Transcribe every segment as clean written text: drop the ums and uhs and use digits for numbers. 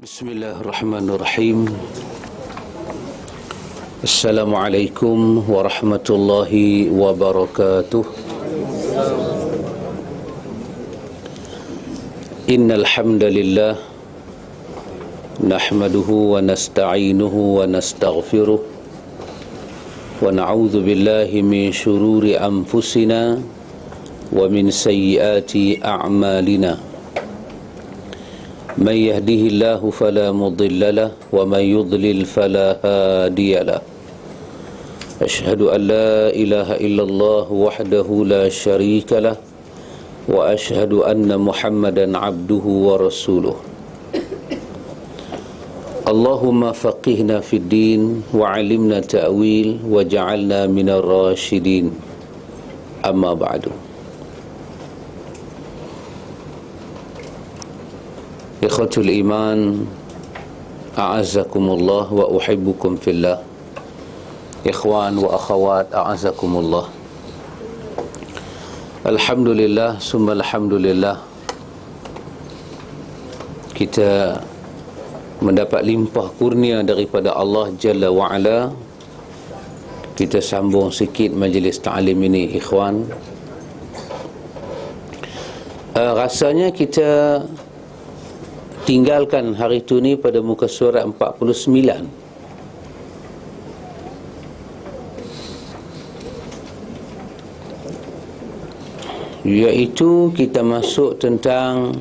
Bismillahirrahmanirrahim. Assalamualaikum warahmatullahi wabarakatuh. Innal hamdalillah nahmaduhu wa nasta'inuhu wa nastaghfiruh wa na'udzu billahi min shururi anfusina wa min sayyiati a'malina. من يهده الله فلا مضل له ومن يضلل فلا هادي له أشهد أن لا إله إلا الله وحده لا شريك له وأشهد أن محمدا عبده ورسوله اللهم فقهنا في الدين وعلمنا تأويل وجعلنا من الراشدين أما بعد. Ikhwatul iman, a'azzakumullah wa uhibbukum fillah. Ikhwan wa akhawat, a'azzakumullah. Alhamdulillah, summa alhamdulillah, kita mendapat limpah kurnia daripada Allah Jalla wa'ala. Kita sambung sikit majlis ta'lim ini, ikhwan. Rasanya kita tinggalkan hari itu ni pada muka surat 49, iaitu kita masuk tentang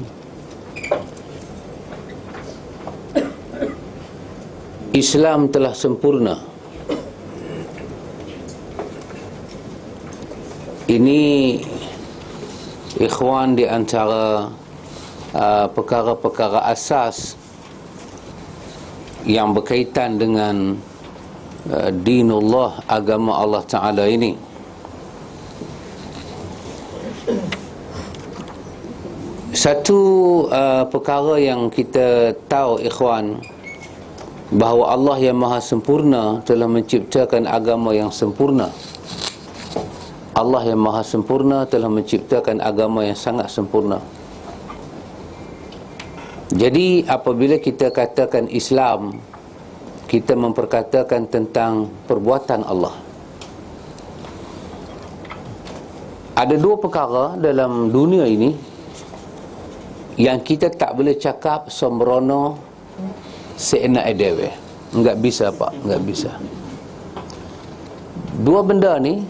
Islam telah sempurna. Ini, ikhwan, di antara perkara-perkara asas yang berkaitan dengan dinullah, agama Allah Ta'ala ini. Satu perkara yang kita tahu, ikhwan, bahawa Allah yang maha sempurna telah menciptakan agama yang sempurna. Allah yang maha sempurna telah menciptakan agama yang sangat sempurna. Jadi apabila kita katakan Islam, kita memperkatakan tentang perbuatan Allah. Ada dua perkara dalam dunia ini yang kita tak boleh cakap sembrono seenak edewe. Enggak bisa, Pak, enggak bisa. Dua benda ni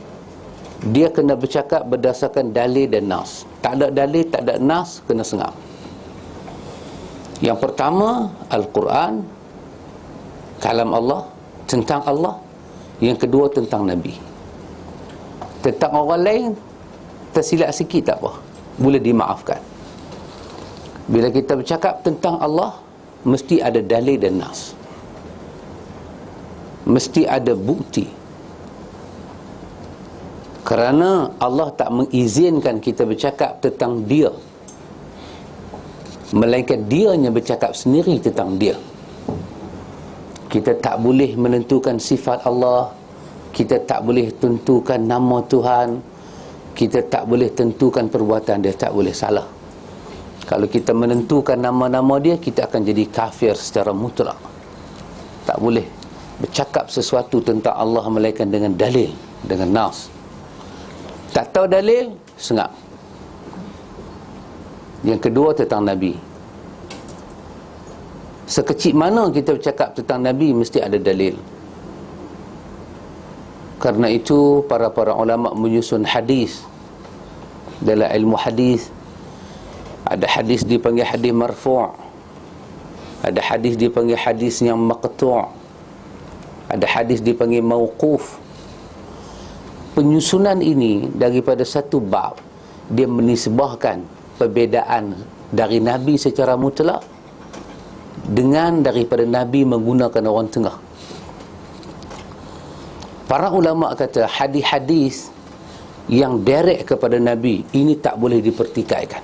dia kena bercakap berdasarkan dalil dan nas. Tak ada dalil, tak ada nas, kena sengap. Yang pertama, Al-Quran, kalam Allah, tentang Allah. Yang kedua, tentang Nabi. Tentang orang lain, tersilap sikit tak apa, boleh dimaafkan. Bila kita bercakap tentang Allah, mesti ada dalil dan nas, mesti ada bukti. Kerana Allah tak mengizinkan kita bercakap tentang Dia, melainkan Dia yang bercakap sendiri tentang Dia. Kita tak boleh menentukan sifat Allah, kita tak boleh tentukan nama Tuhan, kita tak boleh tentukan perbuatan Dia, tak boleh, salah. Kalau kita menentukan nama-nama Dia, kita akan jadi kafir secara mutlak. Tak boleh bercakap sesuatu tentang Allah melainkan dengan dalil, dengan nas. Tak tahu dalil, sengap. Yang kedua, tentang Nabi. Sekecil mana kita bercakap tentang Nabi, mesti ada dalil. Karena itu para ulama menyusun hadis. Dalam ilmu hadis, ada hadis dipanggil hadis marfu', ada hadis dipanggil hadis yang maqtu', ada hadis dipanggil mauquf. Penyusunan ini daripada satu bab, dia menisbahkan perbezaan dari Nabi secara mutlak dengan daripada Nabi menggunakan orang tengah. Para ulama kata hadis-hadis yang direct kepada Nabi ini tak boleh dipertikaikan.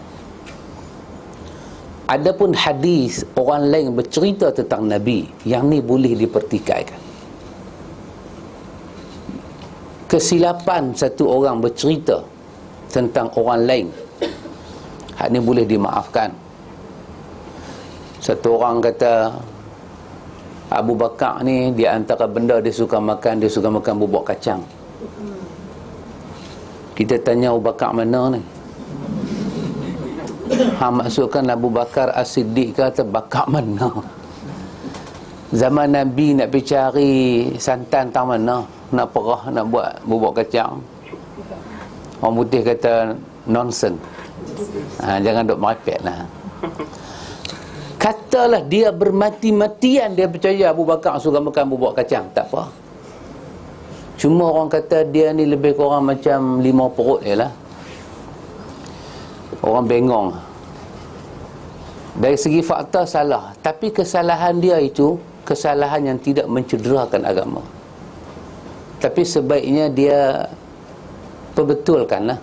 Adapun hadis orang lain bercerita tentang Nabi, yang ni boleh dipertikaikan. Kesilapan satu orang bercerita tentang orang lain, hak ni boleh dimaafkan. Satu orang kata Abu Bakar ni di antara benda dia suka makan bubuk kacang. Kita tanya Abu Bakar mana ni? Maksudkan Abu Bakar As-Siddiq kata Bakar mana? Zaman Nabi nak pergi cari santan tang mana? Nak perah, nak buat bubuk kacang. Orang putih kata nonsense. Jangan duk merepek lah. Katalah dia bermati-matian dia percaya Abu Bakar suka makan bubuk kacang, tak apa. Cuma orang kata dia ni lebih kurang macam 5 perut je lah. Orang bengong. Dari segi fakta salah, tapi kesalahan dia itu kesalahan yang tidak mencederakan agama. Tapi sebaiknya dia perbetulkan lah.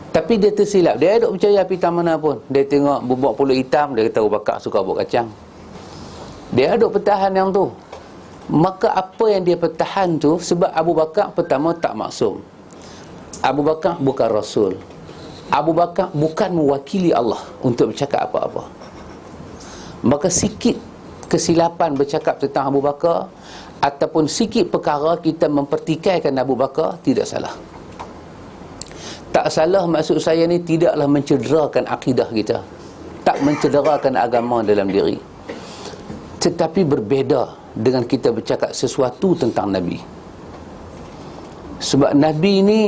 Tapi dia tersilap. Dia duk percaya pitang mana pun. Dia tengok bubuk pulut hitam, dia kata Abu Bakar suka bubuk kacang. Dia duk pertahan yang tu. Maka apa yang dia pertahan tu, sebab Abu Bakar pertama tak maksum. Abu Bakar bukan Rasul. Abu Bakar bukan mewakili Allah untuk bercakap apa-apa. Maka sikit kesilapan bercakap tentang Abu Bakar, ataupun sikit perkara kita mempertikaikan Abu Bakar, tidak salah. Tak salah maksud saya ni tidaklah mencederakan akidah kita, tak mencederakan agama dalam diri. Tetapi berbeza dengan kita bercakap sesuatu tentang Nabi. Sebab Nabi ni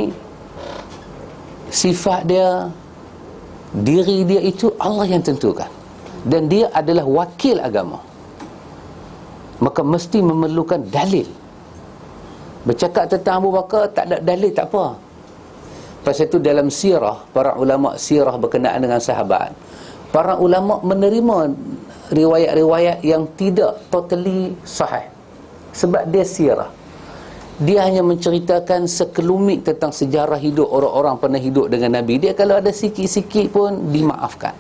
sifat dia, diri dia itu Allah yang tentukan, dan dia adalah wakil agama. Maka mesti memerlukan dalil. Bercakap tentang Abu Bakar tak ada dalil tak apa. Pasal itu dalam sirah, para ulama sirah berkenaan dengan sahabat, para ulama menerima riwayat-riwayat yang tidak totally sahih. Sebab dia sirah, dia hanya menceritakan sekelumit tentang sejarah hidup orang-orang pernah hidup dengan Nabi. Dia kalau ada sikit-sikit pun dimaafkan.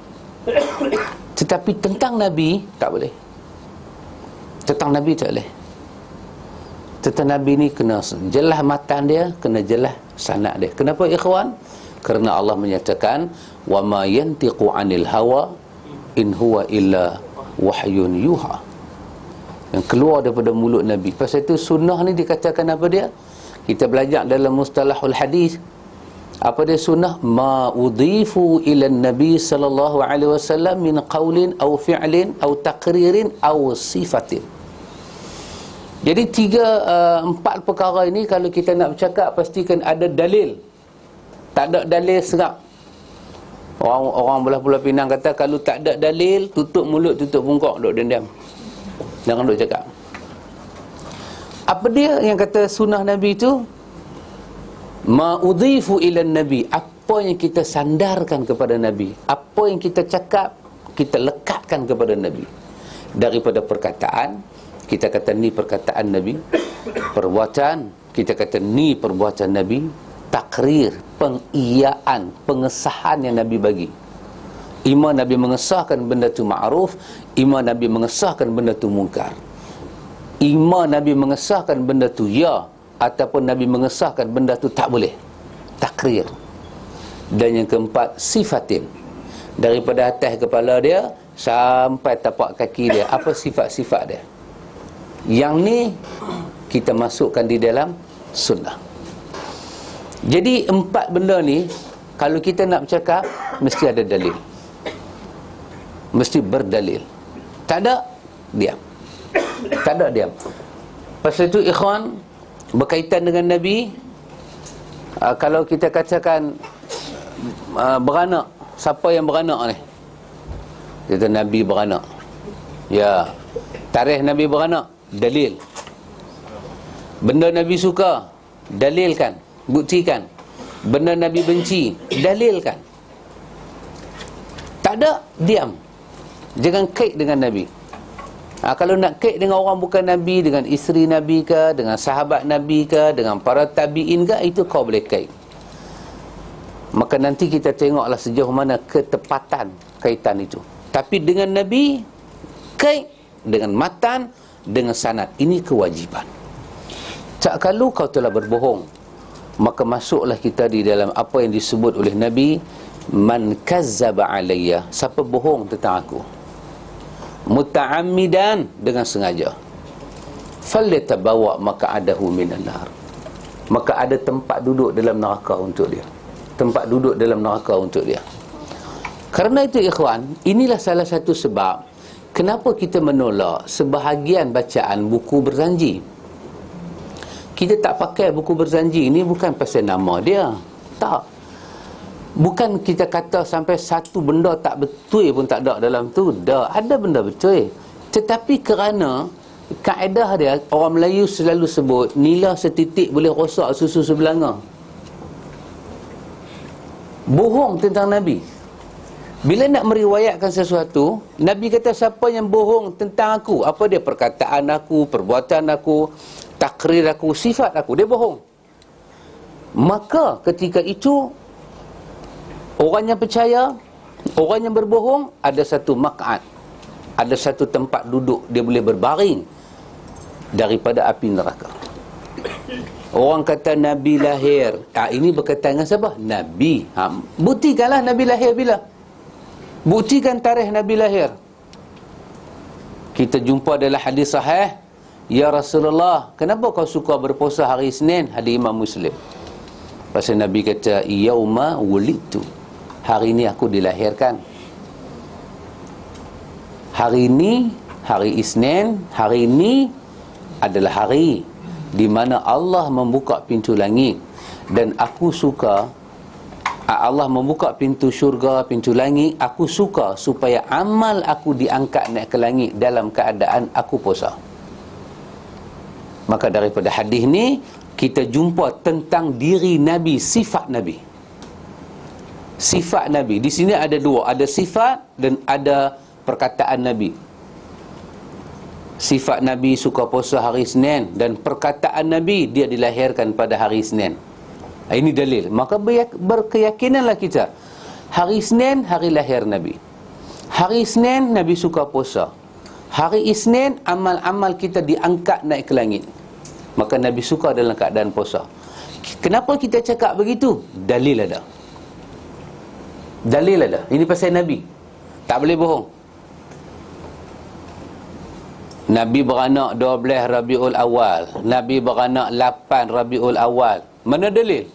Tetapi tentang Nabi tak boleh. Tentang Nabi tak boleh. Tentang Nabi ni kena jelas matan dia, kena jelas sanad dia. Kenapa ikhwan? Kerana Allah menyatakan wa ma yantiqu 'anil hawa in huwa illa wahyun yuha. Yang keluar daripada mulut Nabi. Pasal itu sunnah ni dikatakan apa dia? Kita belajar dalam mustalahul hadis. Apa dia sunnah? Ma udhifu ila Nabi sallallahu alaihi wasallam min qaulin aw fi'lin aw taqririn aw sifatin. Jadi 4 perkara ini kalau kita nak bercakap pastikan ada dalil. Tak ada dalil serap. Orang belah Pulau Pinang kata kalau tak ada dalil, tutup mulut, tutup bungkuk, duduk diam. Jangan duk cakap. Apa dia yang kata sunnah Nabi itu? Ma udhifu ila Nabi. Apa yang kita sandarkan kepada Nabi, apa yang kita cakap, kita lekatkan kepada Nabi. Daripada perkataan, kita kata ni perkataan Nabi. Perbuatan, kita kata ni perbuatan Nabi. Takrir, pengiyaan, pengesahan yang Nabi bagi. Ima Nabi mengesahkan benda tu ma'ruf, ima Nabi mengesahkan benda tu mungkar. Ima Nabi mengesahkan benda tu ya, ataupun Nabi mengesahkan benda tu tak boleh. Takrir. Dan yang keempat, sifatin. Daripada atas kepala dia sampai tapak kaki dia, apa sifat-sifat dia. Yang ni kita masukkan di dalam sunnah. Jadi 4 benda ni kalau kita nak bercakap mesti ada dalil, mesti berdalil. Tak ada, diam. Tak ada, diam. Pasal itu ikhwan, berkaitan dengan Nabi, kalau kita katakan beranak, siapa yang beranak ni? Kita Nabi beranak. Ya. Tarikh Nabi beranak, dalil. Benda Nabi suka, dalilkan, buktikan. Benda Nabi benci, dalilkan. Tak ada, diam. Jangan kait dengan Nabi. Kalau nak kait dengan orang bukan Nabi, dengan isteri Nabi ke, dengan sahabat Nabi ke, dengan para tabi'in ke, itu kau boleh kait. Maka nanti kita tengoklah sejauh mana ketepatan kaitan itu. Tapi dengan Nabi, kait dengan matan, dengan sanad. Ini kewajipan. Tak kalau kau telah berbohong, maka masuklah kita di dalam apa yang disebut oleh Nabi, man kazzaba alayya, siapa bohong tentang aku. muta'ammidan, dengan sengaja, falyatabawa maq'adahu minan nar, maka ada tempat duduk dalam neraka untuk dia. Tempat duduk dalam neraka untuk dia. Kerana itu ikhwan, inilah salah satu sebab kenapa kita menolak sebahagian bacaan buku berzanji. Kita tak pakai buku berzanji ini bukan pasal nama dia. Tak. Bukan kita kata sampai satu benda tak betul pun tak ada dalam tu. Dah, ada benda betul. Tetapi kerana kaedah dia, orang Melayu selalu sebut nila setitik boleh rosak susu sebelanga. Bohong tentang Nabi. Bila nak meriwayatkan sesuatu, Nabi kata siapa yang bohong tentang aku, apa dia, perkataan aku, perbuatan aku, takrir aku, sifat aku, dia bohong. Maka ketika itu orang yang percaya, orang yang berbohong, ada satu maq'ad, ada satu tempat duduk, dia boleh berbaring daripada api neraka. Orang kata Nabi lahir, ini berkaitan dengan siapa? Nabi. Buktikanlah Nabi lahir bila? Buktikan tarikh Nabi lahir. Kita jumpa dalam hadis sahih, ya Rasulullah, kenapa kau suka berpuasa hari Isnin? Hadis Imam Muslim. Pasal Nabi kata, yauma wulidtu, hari ini aku dilahirkan. Hari ini, hari Isnin, hari ini adalah hari di mana Allah membuka pintu langit, dan aku suka, Allah membuka pintu syurga, pintu langit. Aku suka supaya amal aku diangkat naik ke langit dalam keadaan aku puasa. Maka daripada hadis ni kita jumpa tentang diri Nabi, sifat Nabi. Sifat Nabi di sini ada dua, ada sifat dan ada perkataan Nabi. Sifat Nabi suka puasa hari Isnin, dan perkataan Nabi dia dilahirkan pada hari Isnin. Ini dalil. Maka berkeyakinanlah kita, hari Isnin hari lahir Nabi. Hari Isnin Nabi suka puasa. Hari Isnin amal-amal kita diangkat naik ke langit. Maka Nabi suka dalam keadaan puasa. Kenapa kita cakap begitu? Dalil ada. Dalil ada. Ini pasal Nabi. Tak boleh bohong. Nabi beranak 12 Rabiul Awal. Nabi beranak 8 Rabiul Awal. Mana dalil?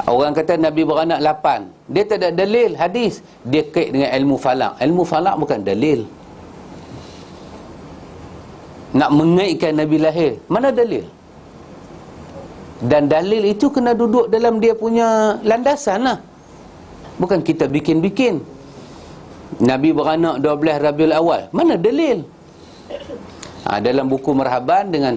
Orang kata Nabi beranak 8. Dia tak ada dalil hadis. Dia kait dengan ilmu falak. Ilmu falak bukan dalil. Nak mengaitkan Nabi lahir, mana dalil? Dan dalil itu kena duduk dalam dia punya landasan lah. Bukan kita bikin-bikin. Nabi beranak 12 Rabiul Awal, mana dalil? Dalam buku Marhaban, dengan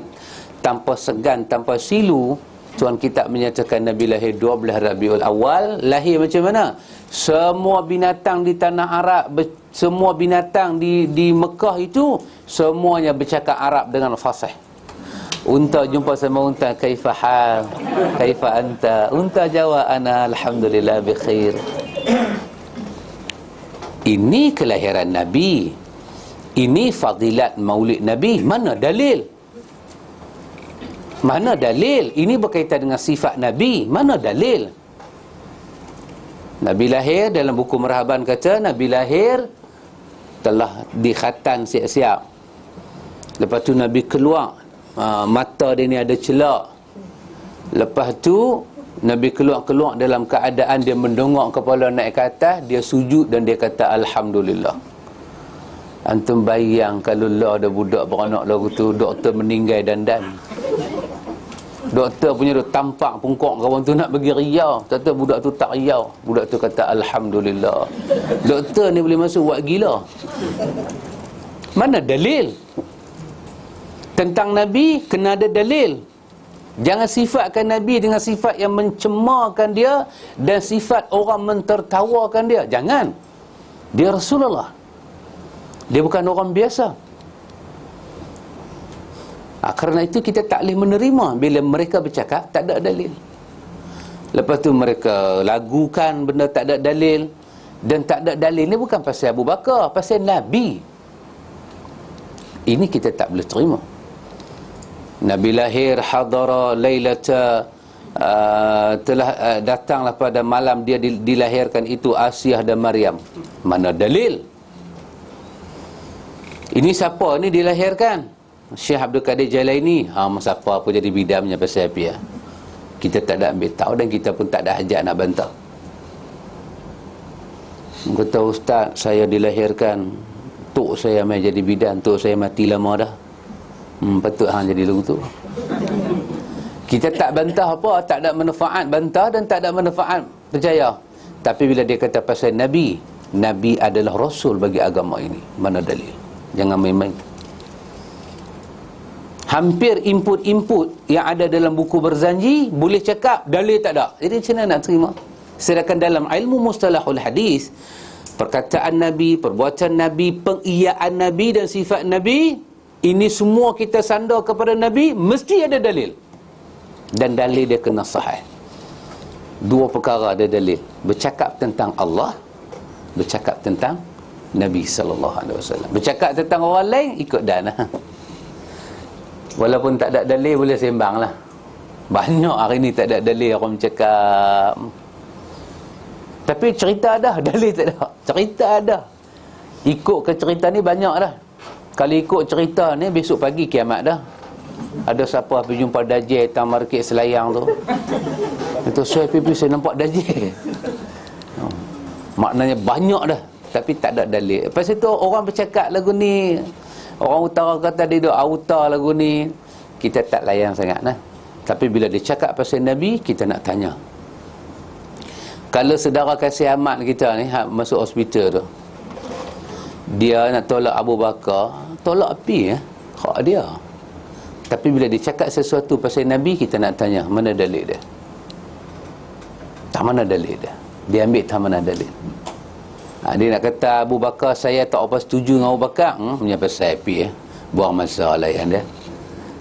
tanpa segan, tanpa silu, tuan kitab menyatakan Nabi lahir 12 Rabiul Awal. Lahir macam mana? Semua binatang di tanah Arab, semua binatang di Mekah itu, semuanya bercakap Arab dengan fasih. Unta jumpa sama unta, kaifa hal, kaifa anta? Unta jawab, ana alhamdulillah bi khair. Ini kelahiran Nabi. Ini fadilat maulid Nabi. Mana dalil? Mana dalil? Ini berkaitan dengan sifat Nabi. Mana dalil? Nabi lahir, dalam buku Marhaban kata Nabi lahir telah dikhatan siap-siap. Lepas tu Nabi keluar, mata dia ni ada celak. Lepas tu Nabi keluar dalam keadaan dia mendongak kepala naik ke atas, dia sujud dan dia kata alhamdulillah. Antum bayang kalau lah ada budak beranak lagu tu, doktor meninggal dandan. Doktor punya tu tampak pungkok kawan tu nak bagi riau, kata budak tu tak riau. Budak tu kata alhamdulillah. Doktor ni boleh masuk buat gila. Mana dalil? Tentang Nabi kena ada dalil. Jangan sifatkan Nabi dengan sifat yang mencemarkan dia dan sifat orang mentertawakan dia. Jangan. Dia Rasulullah. Dia bukan orang biasa. Kerana itu kita tak boleh menerima bila mereka bercakap tak ada dalil. Lepas tu mereka lagukan benda tak ada dalil. Dan tak ada dalil ni bukan pasal Abu Bakar, pasal Nabi. Ini kita tak boleh terima. Nabi lahir hadara lailata, telah datanglah pada malam dia dilahirkan itu Asiah dan Maryam. Mana dalil? Ini siapa ni dilahirkan? Syekh Abdul Qadir Jailaini. Masa apa jadi bidamnya pasal apa ya? Kita tak ada ambil tahu dan kita pun tak ada hajat nak bantah. Kata ustaz, saya dilahirkan, tok saya mai jadi bidan, tok saya mati lama dah. Patut hang jadi lagu tu. Kita tak bantah apa, tak ada manfaat bantah dan tak ada manfaat percaya. Tapi bila dia kata pasal Nabi, Nabi adalah Rasul bagi agama ini. Mana dalil? Jangan main-main. Hampir input-input yang ada dalam buku berzanji boleh cakap, dalil tak ada. Jadi macam mana nak terima? Sedangkan dalam ilmu mustalahul hadis, perkataan Nabi, perbuatan Nabi, pengiyaan Nabi dan sifat Nabi, ini semua kita sandar kepada Nabi, mesti ada dalil. Dan dalil dia kena sahih. Dua perkara ada dalil. Bercakap tentang Allah, bercakap tentang Nabi SAW. Bercakap tentang orang lain, ikut dan. Walaupun tak ada dalil, boleh sembang lah. Banyak hari ni tak ada dalil orang bercakap. Tapi cerita ada, dalil tak ada. Cerita ada. Ikut ke cerita ni banyak dah. Kalau ikut cerita ni, besok pagi kiamat dah. Ada siapa pergi jumpa Dajjal tang market Selayang tu. Itu saya pergi, saya nampak Dajjal. Maknanya banyak dah. Tapi tak ada dalil. Lepas itu orang bercakap lagu ni, orang utara kata dia duk auta lagu ni, kita tak layan sangat nah. Tapi bila dia cakap pasal Nabi, kita nak tanya. Kalau saudara kasih amat kita ni masuk hospital tu, dia nak tolak Abu Bakar, tolak api ya, hak dia. Tapi bila dia cakap sesuatu pasal Nabi, kita nak tanya, mana dalil dia? Tak mana dalil dia? Dia ambil tak mana dalil. Dia nak kata Abu Bakar, saya tak apa setuju dengan Abu Bakar, punya pasal api ya, buang masa layan dia.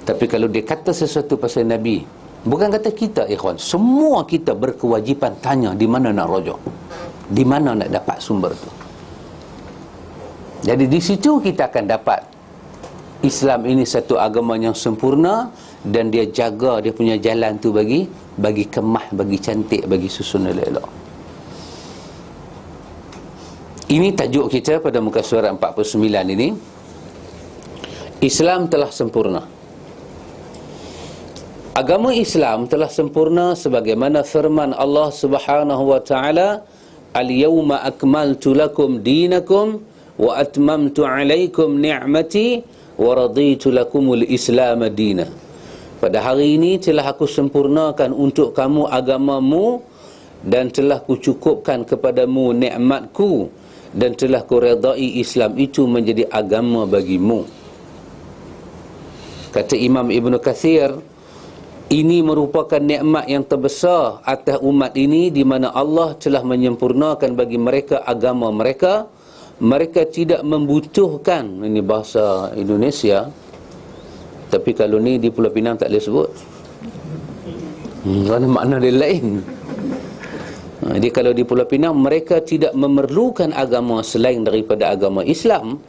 Tapi kalau dia kata sesuatu pasal Nabi, bukan kata kita ikhwan, semua kita berkewajipan tanya di mana nak rujuk, di mana nak dapat sumber tu. Jadi di situ kita akan dapat Islam ini satu agama yang sempurna, dan dia jaga dia punya jalan tu bagi kemah, bagi cantik, bagi susun elok-elok. Ini tajuk kita pada muka surat 49 ini. Islam telah sempurna. Agama Islam telah sempurna sebagaimana firman Allah Subhanahu wa taala, "Al-yawma akmaltu lakum dinakum wa atmamtu 'alaikum ni'mati wa raditu lakumul Islam madina." Pada hari ini telah aku sempurnakan untuk kamu agamamu, dan telah kucukupkan kepadamu nikmatku, dan telah kuredai Islam itu menjadi agama bagimu. Kata Imam Ibn Kathir, ini merupakan nikmat yang terbesar atas umat ini, di mana Allah telah menyempurnakan bagi mereka agama mereka. Mereka tidak membutuhkan, ini bahasa Indonesia, tapi kalau ni di Pulau Pinang tak boleh sebut. Kerana makna dia lain. Jadi kalau di Pulau Pinang, mereka tidak memerlukan agama selain daripada agama Islam.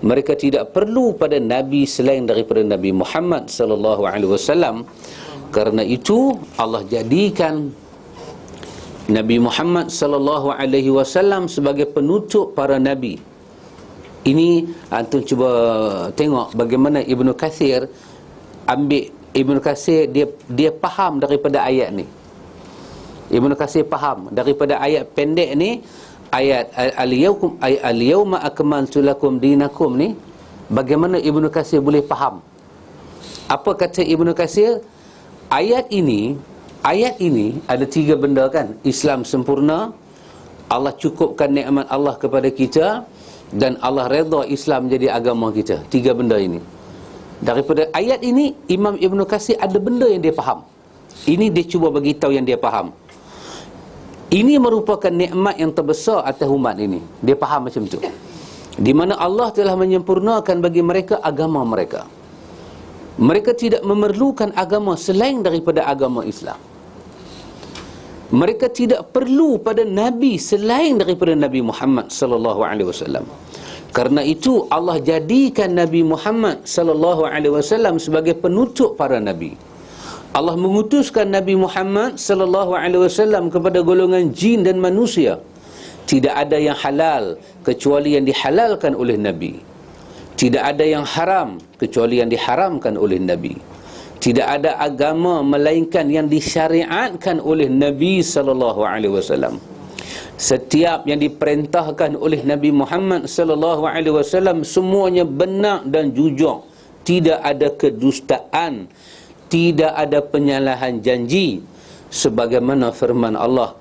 Mereka tidak perlu pada Nabi selain daripada Nabi Muhammad sallallahu alaihi wasallam. Karena itu Allah jadikan Nabi Muhammad sallallahu alaihi wasallam sebagai penutup para nabi. Ini antum cuba tengok bagaimana Ibnu Katsir ambil. Ibnu Katsir dia faham daripada ayat ni. Ibnu Katsir faham daripada ayat pendek ni, ayat al-yawma akmaltu lakum dinakum ni, bagaimana Ibnu Katsir boleh faham. Apa kata Ibnu Katsir? Ayat ini ada tiga benda kan. Islam sempurna, Allah cukupkan nikmat Allah kepada kita, dan Allah redha Islam jadi agama kita. Tiga benda ini. Daripada ayat ini, Imam Ibn Katsir ada benda yang dia faham. Ini dia cuba bagi tahu yang dia faham. Ini merupakan nikmat yang terbesar atas umat ini. Dia faham macam tu. Di mana Allah telah menyempurnakan bagi mereka agama mereka. Mereka tidak memerlukan agama selain daripada agama Islam. Mereka tidak perlu pada Nabi selain daripada Nabi Muhammad sallallahu alaihi wasallam. Karena itu Allah jadikan Nabi Muhammad sallallahu alaihi wasallam sebagai penutup para nabi. Allah mengutuskan Nabi Muhammad sallallahu alaihi wasallam kepada golongan jin dan manusia. Tidak ada yang halal kecuali yang dihalalkan oleh Nabi. Tidak ada yang haram kecuali yang diharamkan oleh Nabi. Tidak ada agama melainkan yang disyariatkan oleh Nabi SAW. Setiap yang diperintahkan oleh Nabi Muhammad SAW semuanya benar dan jujur. Tidak ada kedustaan, tidak ada penyalahan janji. Sebagaimana firman Allah,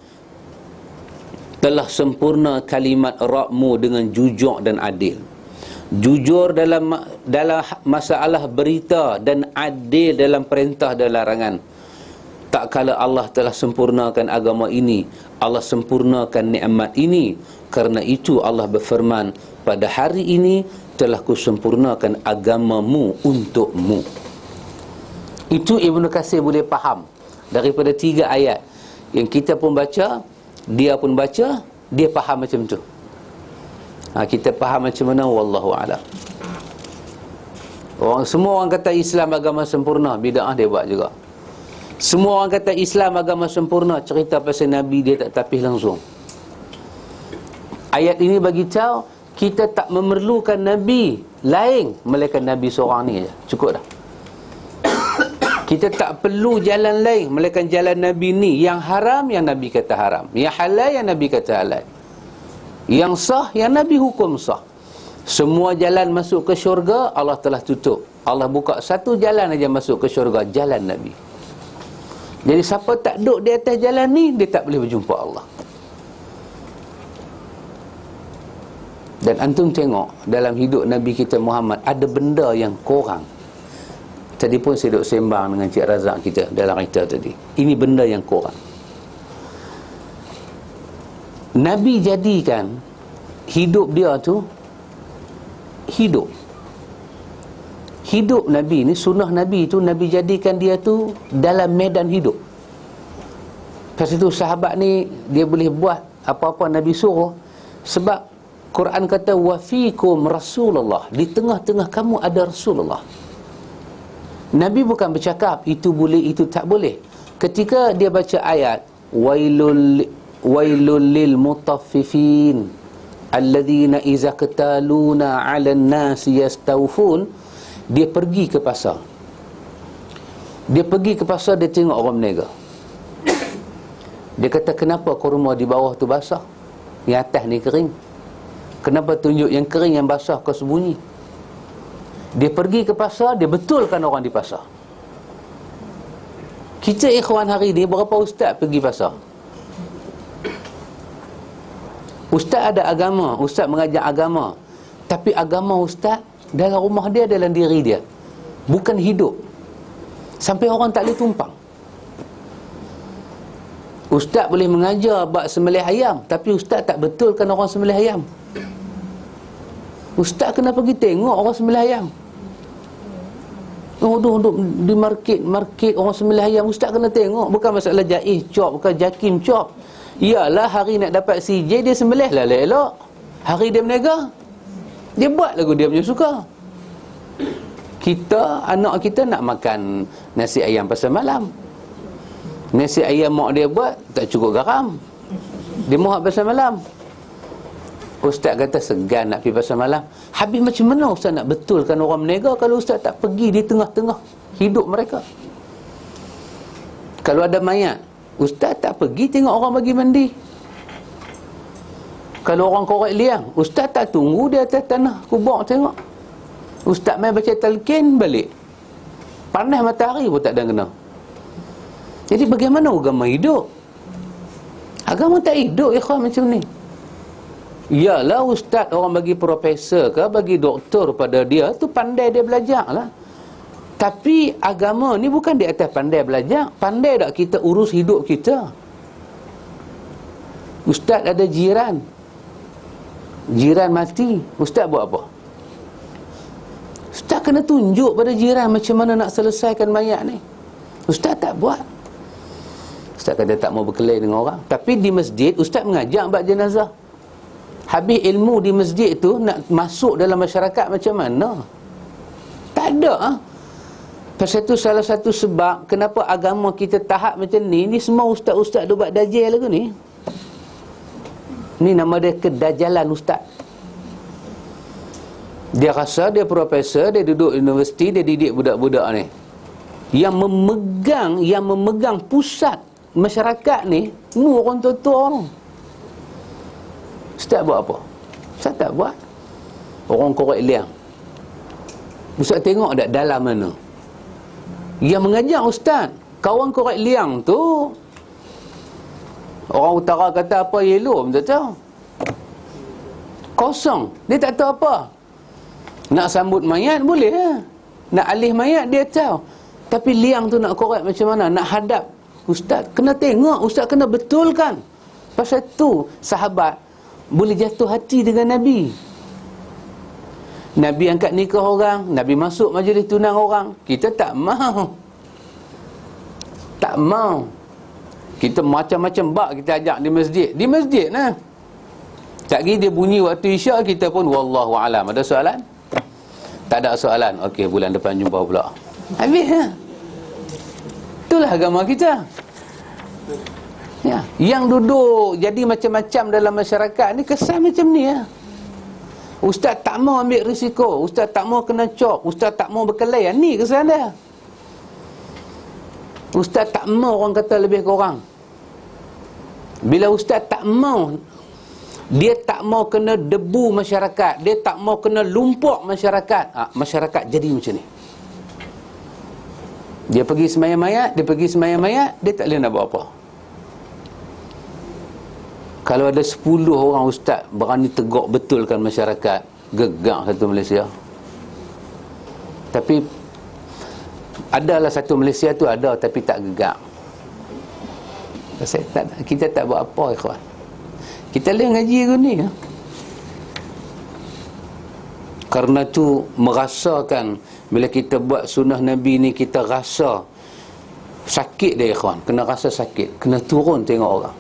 telah sempurna kalimat Rabbmu dengan jujur dan adil. Jujur dalam masalah berita dan adil dalam perintah dan larangan. Tak kala Allah telah sempurnakan agama ini, Allah sempurnakan nikmat ini. Kerana itu Allah berfirman, pada hari ini telah kusempurnakan agamamu untukmu. Itu Ibnu Katsir boleh faham daripada 3 ayat yang kita pun baca, dia pun baca, dia faham macam tu. Kita faham macam mana, wallahu a'lam. Semua orang kata Islam agama sempurna, bid'ah dia buat juga. Semua orang kata Islam agama sempurna, cerita pasal Nabi dia tak tapis langsung. Ayat ini bagi tahu kita tak memerlukan Nabi lain melainkan Nabi seorang ni aja. Cukup dah. Kita tak perlu jalan lain melainkan jalan Nabi ni. Yang haram, yang Nabi kata haram. Yang halal, yang Nabi kata halal. Yang sah, yang Nabi hukum sah. Semua jalan masuk ke syurga, Allah telah tutup. Allah buka satu jalan aja masuk ke syurga, jalan Nabi. Jadi siapa tak duduk di atas jalan ni, dia tak boleh berjumpa Allah. Dan antum tengok dalam hidup Nabi kita Muhammad, ada benda yang kurang. Tadi pun saya duduk sembang dengan Cik Razak kita dalam cerita tadi. Ini benda yang kurang. Nabi jadikan hidup dia tu hidup. Hidup Nabi ni, sunnah Nabi tu, Nabi jadikan dia tu dalam medan hidup. Lepas itu sahabat ni, dia boleh buat apa-apa Nabi suruh. Sebab Quran kata, wa fikum Rasulullah. Di tengah-tengah kamu ada Rasulullah. Nabi bukan bercakap itu boleh, itu tak boleh. Ketika dia baca ayat wailul lil mutaffifin alladhina iza qataluna 'alan nasi yastawfun, dia pergi ke pasar. Dia pergi ke pasar, dia tengok orang berniaga. Dia kata, kenapa kurma di bawah tu basah, yang atas ni kering? Kenapa tunjuk yang kering, yang basah kau sembunyi? Dia pergi ke pasar, dia betulkan orang di pasar. Kita ikhwan hari ni, berapa ustaz pergi pasar? Ustaz ada agama, ustaz mengajar agama. Tapi agama ustaz dalam rumah dia, dalam diri dia, bukan hidup. Sampai orang tak boleh tumpang. Ustaz boleh mengajar bab sembelih ayam, tapi ustaz tak betulkan orang sembelih ayam. Ustaz kena pergi tengok orang sembelih ayam. Duduk di market orang sembelih ayam, ustaz kena tengok. Bukan masalah jaiz cop, bukan jakim cop. Ialah hari nak dapat CJ, dia sembelih lah elok. Hari dia berniaga, dia buat lagu dia punya suka. Kita, anak kita nak makan nasi ayam pasal malam. Nasi ayam mak dia buat tak cukup garam, dia muat pasal malam. Ustaz kata segan nak pergi pasal malam. Habis macam mana ustaz nak betulkan orang berniaga kalau ustaz tak pergi di tengah-tengah hidup mereka? Kalau ada mayat, ustaz tak pergi tengok orang bagi mandi. Kalau orang korek liang, ustaz tak tunggu di atas tanah kubur tengok. Ustaz main baca talqin balik. Panas matahari pun tak ada kena. Jadi bagaimana agama hidup? Agama tak hidup ikhwan macam ni. Yalah ustaz orang bagi profesor ke, bagi doktor pada dia tu pandai dia belajar lah. Tapi agama ni bukan di atas pandai belajar. Pandai tak kita urus hidup kita? Ustaz ada jiran mati, ustaz buat apa? Ustaz kena tunjuk pada jiran macam mana nak selesaikan mayat ni. Ustaz tak buat. Ustaz kata tak mau berkelahi dengan orang. Tapi di masjid ustaz mengajak bab jenazah. Habis ilmu di masjid tu nak masuk dalam masyarakat macam mana? Tak ada. Pasal tu salah satu sebab kenapa agama kita tahap macam ni. Ni semua ustaz-ustaz tu buat dajjal lagu ni. Ni nama dia kedajalan ustaz. Dia rasa dia profesor, dia duduk universiti, dia didik budak-budak ni. Yang memegang pusat masyarakat ni, orang tua-tua orang. Ustaz buat apa? Ustaz tak buat. Orang korek liang. Ustaz tengok tak dalam mana? Yang mengajar ustaz, kawan korek liang tu, orang utara kata apa, yellow, tak tahu. Kosong, dia tak tahu apa. Nak sambut mayat boleh lah. Nak alih mayat dia tahu. Tapi liang tu nak korek macam mana? Nak hadap ustaz, kena tengok, ustaz kena betulkan. Pasal tu sahabat boleh jatuh hati dengan Nabi. Nabi angkat nikah orang, Nabi masuk majlis tunang orang. Kita tak mau. Tak mau. Kita macam-macam bak kita ajak di masjid. Di masjid lah. Tak lagi dia bunyi waktu isyak, kita pun wallahu alam. Ada soalan? Tak ada soalan. Okey, bulan depan jumpa pula. Habis lah. Itulah agama kita. Ya, yang duduk jadi macam-macam dalam masyarakat ni kesan macam ni ya. Ustaz tak mau ambil risiko, ustaz tak mau kena cop, ustaz tak mau berkelahi. Ni kesan dia. Ustaz tak mau orang kata lebih kurang. Bila ustaz tak mau, dia tak mau kena debu masyarakat, dia tak mau kena lumpur masyarakat, masyarakat jadi macam ni. Dia pergi sembahyang mayat, dia tak boleh nak buat apa. Kalau ada 10 orang ustaz berani tegak betulkan masyarakat, gegak satu Malaysia. Tapi adalah satu Malaysia tu ada, tapi tak gegak. Kita tak buat apa, ikhwan. Kita boleh ngaji ke ni ya? Karena tu merasakan bila kita buat sunnah Nabi ni, kita rasa sakit dia, ikhwan. Kena rasa sakit, kena turun tengok orang.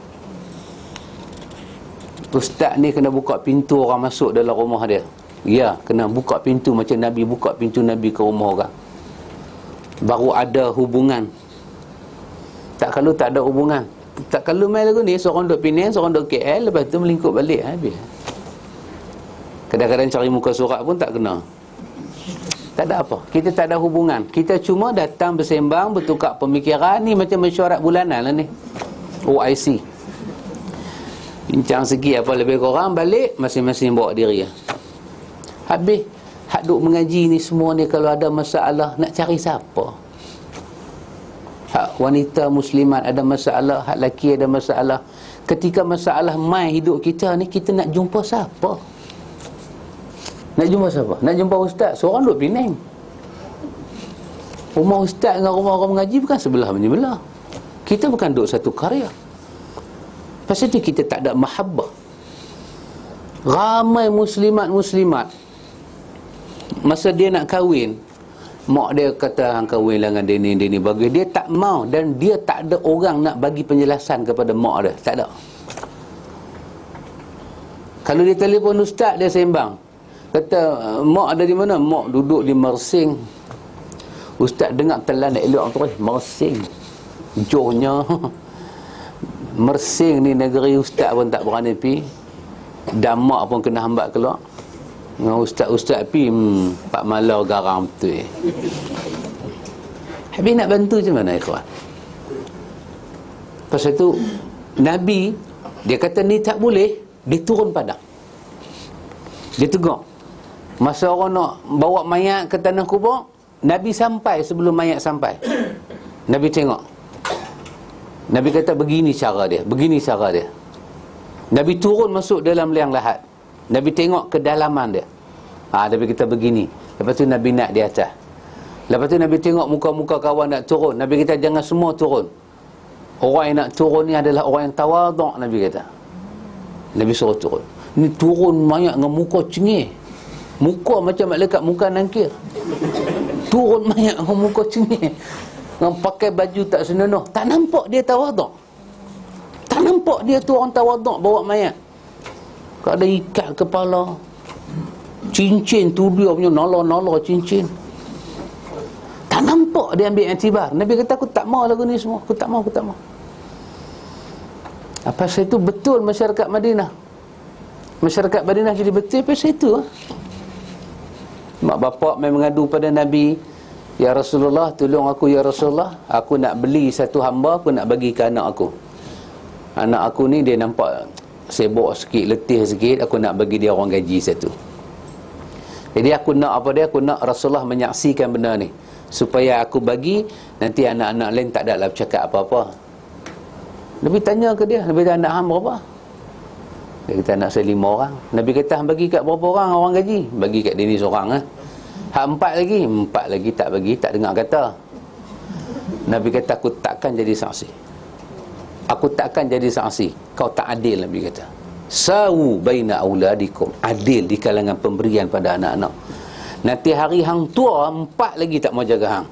Ustaz ni kena buka pintu orang masuk dalam rumah dia. Ya, kena buka pintu macam Nabi buka pintu Nabi ke rumah orang. Baru ada hubungan. Tak kalau tak ada hubungan, tak kalau main lagu ni, seorang duduk Penang, seorang duduk KL, lepas tu melingkup balik, habis. Kadang-kadang cari muka surat pun tak kena. Tak ada apa, kita tak ada hubungan. Kita cuma datang bersembang, bertukar pemikiran. Ni macam mesyuarat bulanan lah ni, OIC. Bincang sikit apa lebih kurang, balik masing-masing bawa diri. Habis. Hak duk mengaji ni semua ni, kalau ada masalah nak cari siapa? Hak wanita muslimat ada masalah, hak lelaki ada masalah. Ketika masalah mai hidup kita ni, kita nak jumpa siapa? Nak jumpa siapa? Nak jumpa ustaz. Seorang duk Penang. Rumah ustaz dengan rumah orang mengaji bukan sebelah menyebelah. Kita bukan duk satu karya. Pasal tu kita tak ada mahabbah. Ramai muslimat masa dia nak kahwin, mak dia kata hang kahwin dengan dia ni bagi dia tak mau, dan dia tak ada orang nak bagi penjelasan kepada mak dia, tak ada. Kalau dia telefon ustaz, dia sembang, kata mak ada di mana? Mak duduk di Mersing. Ustaz dengar telan elok terus Mersing. Johnya Mersing ni negeri ustaz pun tak berani pi. Dan mak pun kena hambat keluar. Dengan ustaz-ustaz pi, Pak Malau garang betul. Habis nak bantu macam mana, ikhwan? Pasal tu Nabi, dia kata ni tak boleh, dia turun padang. Dia tegur. Masa orang nak bawa mayat ke tanah kubur, Nabi sampai sebelum mayat sampai. Nabi tengok. Nabi kata begini cara dia, begini cara dia. Nabi turun masuk dalam liang lahat. Nabi tengok kedalaman dia. Nabi kata begini. Lepas tu Nabi naik di atas. Lepas tu Nabi tengok muka-muka kawan nak turun. Nabi kata jangan semua turun. Orang yang nak turun ni adalah orang yang tawaduk, Nabi kata. Nabi suruh turun. Ni turun mayat dengan muka cengih. Muka macam malaikat muka nangkir. Turun mayat dengan muka cengih, dengan pakai baju tak senonoh. Tak nampak dia tawaduk. Tak nampak dia tu orang tawaduk bawa mayat. Kalau ada ikat kepala, cincin tu dia punya nala-nala cincin. Tak nampak dia ambil iktibar. Nabi kata aku tak mau lagu ni semua. Aku tak mau. Apa saya itu betul masyarakat Madinah. Masyarakat Madinah jadi betul pasal itu. Mak bapak main mengadu pada Nabi, ya Rasulullah, tolong aku ya Rasulullah, aku nak beli satu hamba, aku nak bagi ke anak aku. Anak aku ni dia nampak sibuk sikit, letih sikit, aku nak bagi dia orang gaji satu. Jadi aku nak apa dia? Aku nak Rasulullah menyaksikan benda ni, supaya aku bagi, nanti anak-anak lain tak ada lah bercakap apa-apa. Nabi tanya ke dia, Nabi kata, anak hang berapa? Dia kata, anak saya 5 orang. Nabi kata, hang bagi kat berapa orang gaji? Bagi kat dia ni seorang lah. Hak 4 lagi tak bagi, tak dengar kata. Nabi kata, aku takkan jadi saksi. Aku takkan jadi saksi. Kau tak adil, Nabi kata. Sawu baina auladikum, adil di kalangan pemberian pada anak-anak. Nanti hari hang tua, 4 lagi tak mau jaga hang.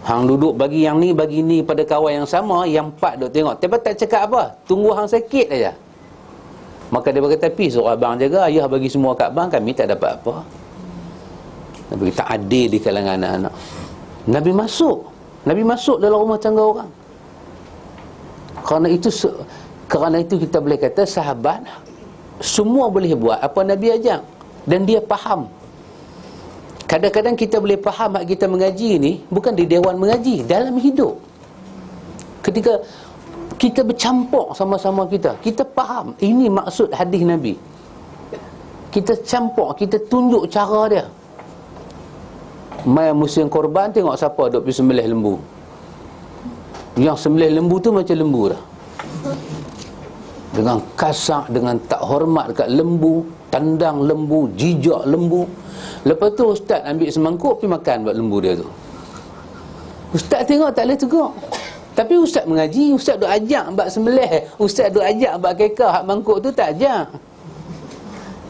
Hang duduk bagi yang ni, bagi ni pada kawan yang sama, yang 4 duk tengok. Tapi tak cakap apa, tunggu hang sakit aja. Maka dia berkata, pi suruh abang jaga, ayah bagi semua kat abang, kami tak dapat apa. Nabi tak adil di kalangan anak-anak. Nabi masuk dalam rumah tangga orang. Kerana itu kita boleh kata sahabat semua boleh buat apa Nabi ajak, dan dia faham. Kadang-kadang kita boleh faham hak kita mengaji ni bukan di dewan mengaji, dalam hidup. Ketika kita bercampur sama-sama kita faham ini maksud hadis Nabi. Kita campur, kita tunjuk cara dia. Mai musim korban, tengok siapa duk pergi sembelih lembu. Yang sembelih lembu tu macam lembu dah, dengan kasar, dengan tak hormat dekat lembu, tandang lembu, jijak lembu. Lepas tu ustaz ambil semangkuk pergi makan buat lembu dia tu. Ustaz tengok tak boleh tegur. Tapi ustaz mengaji, ustaz duk ajak bab sembelih, ustaz duk ajak bab kekah, hak mangkuk tu tak ajak.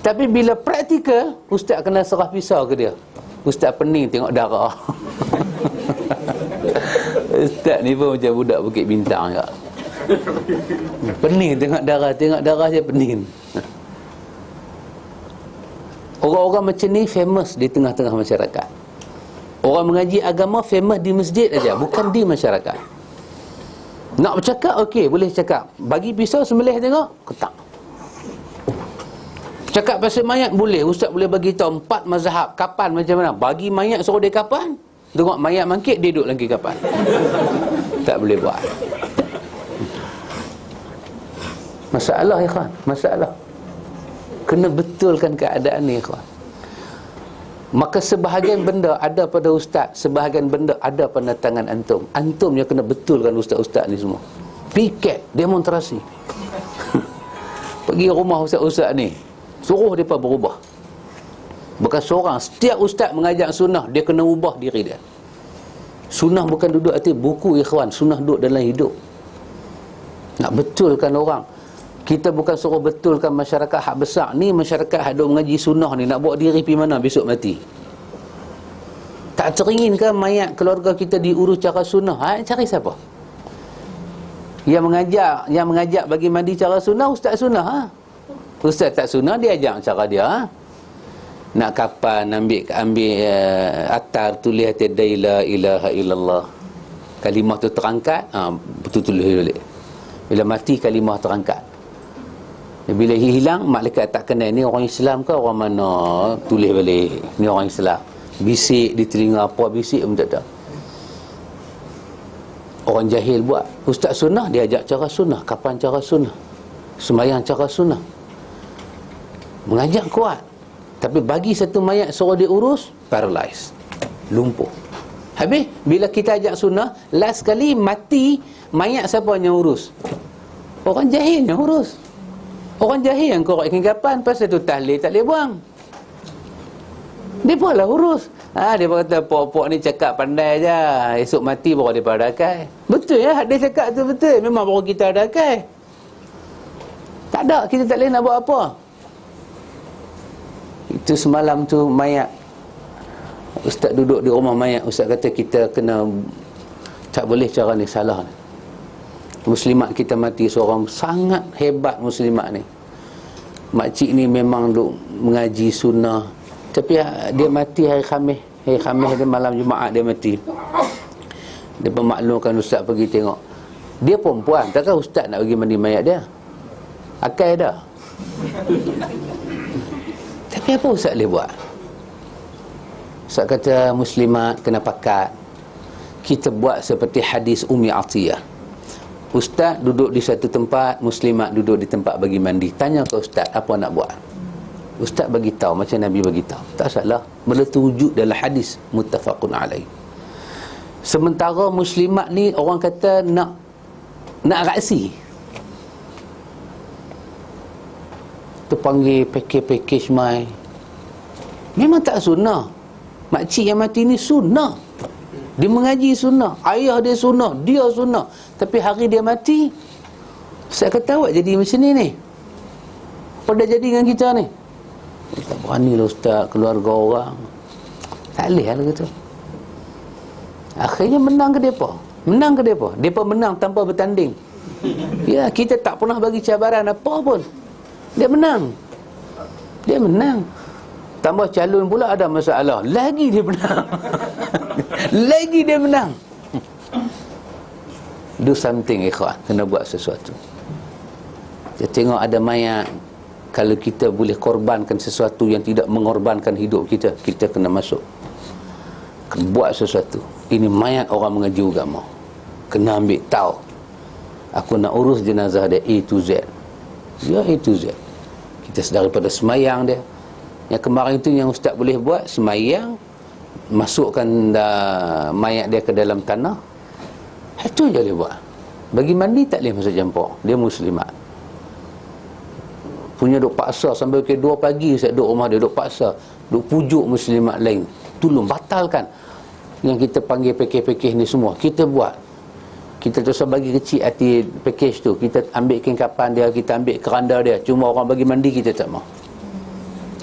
Tapi bila praktikal, ustaz kena serah pisau ke dia. Ustaz pening tengok darah. Ustaz ni pun macam budak Bukit Bintang juga. Pening tengok darah dia pening. Orang-orang macam ni famous di tengah-tengah masyarakat. Orang mengaji agama famous di masjid aja, bukan di masyarakat. Nak bercakap, okey, boleh cakap. Bagi pisau sembelih tengok, ketak. Cakap pasal mayat boleh, ustaz boleh bagi tahu 4 mazhab kapan macam mana. Bagi mayat suruh dia kapan, tengok mayat mangkit dia duduk lagi kapan. Tak boleh buat. Masalah ya kawan, masalah. Kena betulkan keadaan ni kawan. Maka sebahagian benda ada pada ustaz, sebahagian benda ada pada tangan antum. Antum yang kena betulkan ustaz-ustaz ni semua. Piket, demonstrasi. Pergi rumah ustaz-ustaz ni, suruh mereka berubah. Bukan seorang, setiap ustaz mengajak sunnah, dia kena ubah diri dia. Sunnah bukan duduk atas buku ikhwan, sunnah duduk dalam hidup. Nak betulkan orang. Kita bukan suruh betulkan masyarakat hak besar ni, masyarakat hak duk mengaji sunnah ni, nak bawa diri pergi mana besok mati. Tak teringinkan mayat keluarga kita diurus cara sunnah? Cari siapa? Yang mengajak bagi mandi cara sunnah, ustaz sunnah. Ustaz tak sunnah, dia ajak cara dia. Nak kapan ambil atar tulis atas la ilaha illallah, kalimah tu terangkat, betul tulis balik. Bila mati kalimah terangkat. Bila hilang, malaikat tak kenal ni orang Islam ke orang mana, tulis balik ni orang Islam. Bisik di telinga, apa bisik pun tak tahu. Orang jahil buat. Ustaz sunnah dia ajak cara sunnah. Kapan cara sunnah? Sembahyang cara sunnah. Mengajak kuat. Tapi bagi satu mayat suruh dia urus, paralyzed, lumpuh. Habis bila kita ajak sunnah, last kali mati, mayat siapa yang urus? Orang jahil yang urus. Orang jahil yang korek kapan, pasal tu tahlil tak boleh buang. Dia pun lah urus. Dia pun kata pok-pok ni cakap pandai je, esok mati baru dia pada akal. Betul ya, dia cakap tu betul. Memang baru kita ada akal. Tak ada, kita tak boleh nak buat apa. Itu semalam tu mayat, ustaz duduk di rumah mayat, ustaz kata kita kena, tak boleh cara ni, salah ni. Muslimat kita mati seorang sangat hebat muslimat ni. Makcik ni memang duk mengaji sunnah, tapi dia mati hari Khamis. Hari Khamis dia malam Jumaat dia mati. Dia pemaklumkan ustaz pergi tengok. Dia perempuan, takkan ustaz nak pergi mandi mayat dia? Akal dah. Tapi apa ustaz boleh buat? Ustaz kata muslimat kena pakat. Kita buat seperti hadis Ummi Atiyah. Ustaz duduk di satu tempat, muslimat duduk di tempat bagi mandi. Tanya ke ustaz, apa nak buat? Ustaz bagi tahu macam Nabi bagi tahu. Tak salah. Benda tu wujud dalam hadis muttafaqun alaih. Sementara muslimat ni orang kata nak raksi. Tu panggil package mai. Memang tak sunnah. Makcik yang mati ni sunnah. Dia mengaji sunnah, ayah dia sunnah, dia sunnah. Tapi hari dia mati, saya kata awak jadi macam ni. Apa dah jadi dengan kita ni? Tak berani lah ustaz, keluarga orang. Tak boleh lah kata. Akhirnya menang ke mereka? Menang ke mereka? Mereka menang tanpa bertanding. Ya, kita tak pernah bagi cabaran apa pun. Dia menang. Dia menang. Tambah calon pula ada masalah, lagi dia menang. Lagi dia menang. Do something ikhwan, kena buat sesuatu. Kita tengok ada mayat, kalau kita boleh korbankan sesuatu yang tidak mengorbankan hidup kita, kita kena masuk, kena buat sesuatu. Ini mayat orang mengaji agama, kena ambil tahu, aku nak urus jenazah dia A to Z. Ya, A to Z. Kita daripada semayang dia. Yang kemarin itu yang ustaz boleh buat, semayang, masukkan mayat dia ke dalam tanah. Itu je dia buat. Bagi mandi tak boleh masuk campur. Dia muslimat. Punya duk paksa sampai ke 2 pagi saya duduk rumah dia, duk paksa, duk pujuk muslimat lain. Tolong batalkan. Yang kita panggil pakej-pakej ni semua, kita buat. Kita terus bagi kecil hati pakej tu. Kita ambil kain kapan dia, kita ambil keranda dia. Cuma orang bagi mandi kita tak mau.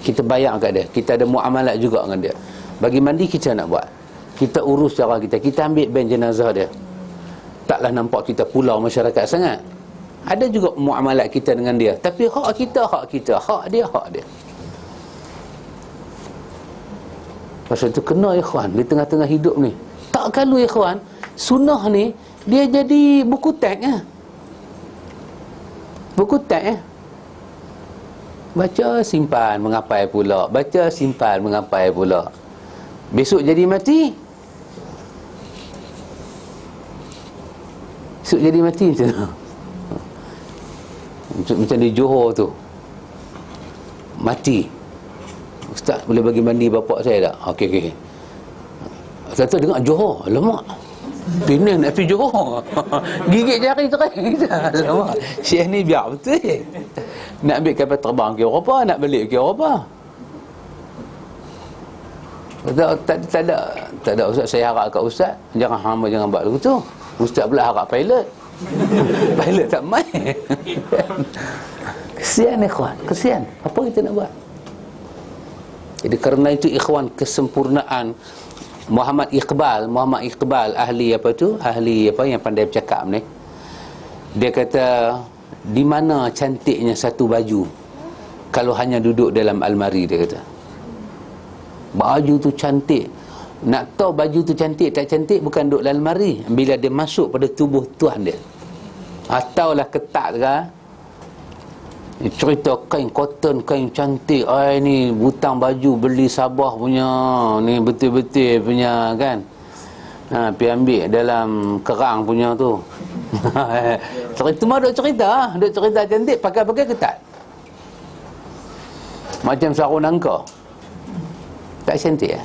Kita bayar kat dia. Kita ada muamalat juga dengan dia. Bagi mandi kita nak buat. Kita urus cara kita. Kita ambil ben jenazah dia. Taklah nampak kita pulau masyarakat sangat. Ada juga muamalat kita dengan dia. Tapi hak kita, hak kita. Hak dia, hak dia. Pasal tu kena ikhwan di tengah-tengah hidup ni. Tak kalau ikhwan, sunnah ni dia jadi buku teks ya. Buku teks ya. Baca simpan mengapai pula, baca simpan mengapai pula. Besok jadi mati, besok jadi mati macam di Johor tu, mati. Ustaz boleh bagi mandi bapak saya tak? Okey. Kata dengar Johor, alamak, Penang nak pergi Johor. Gigit jari terakhir. Alamak, Syekh ni biar betul. Nak ambil kapal terbang ke Eropah, nak balik ke Eropah. Tak ada ustaz, saya harap kat ustaz, jangan hamba jangan buat begitu. Ustaz pula harap pilot. Pilot tak main. Kesian ikhwan, kesian. Apa kita nak buat? Jadi kerana itu ikhwan, kesempurnaan Muhammad Iqbal ahli apa tu? Ahli apa yang pandai bercakap ni. Dia kata, di mana cantiknya satu baju kalau hanya duduk dalam almari, dia kata. Baju tu cantik. Nak tahu baju tu cantik tak cantik bukan duduk dalam almari, bila dia masuk pada tubuh tuan dia. Ataulah ketat kan? Cerita kain cotton, kain cantik, ni butang baju beli Sabah punya, ni betul-betul punya kan, pergi ambil dalam kerang punya tu. Cerita mah duk cerita cantik, pakai ketat macam sarung nangka. Tak cantik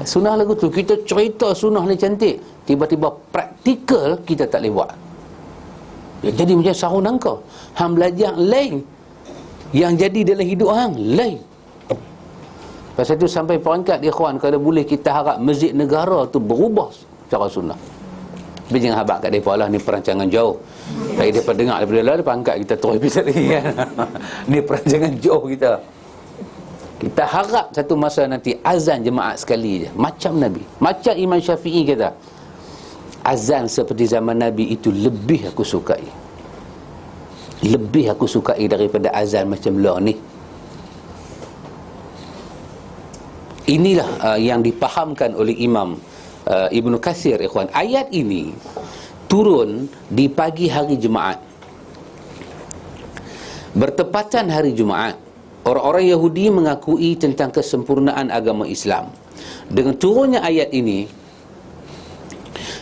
sunnah lagu tu. Kita cerita sunnah ni cantik, tiba-tiba praktikal kita tak boleh buat. Jadi macam sarung nangka. Hang belajar lain, yang jadi dalam hidup hang lain. Pasal tu sampai perangkat ikhwan, kalau boleh kita harap masjid negara tu berubah cara sunnah. Tapi jangan habaq kat mereka lah, ni perancangan jauh. Tapi mereka dengar daripada lah, dia angkat kita terus episod lagi kan. Ni perancangan jauh kita. Kita harap satu masa nanti azan jemaat sekali je, macam Nabi. Macam Imam Syafi'i kata, azan seperti zaman Nabi itu lebih aku sukai. Lebih aku sukai daripada azan macam lah ni. Inilah yang dipahamkan oleh Imam Ibnu Katsir ikhwan. Ayat ini turun di pagi hari Jumaat, bertepatan hari Jumaat. Orang-orang Yahudi mengakui tentang kesempurnaan agama Islam. Dengan turunnya ayat ini,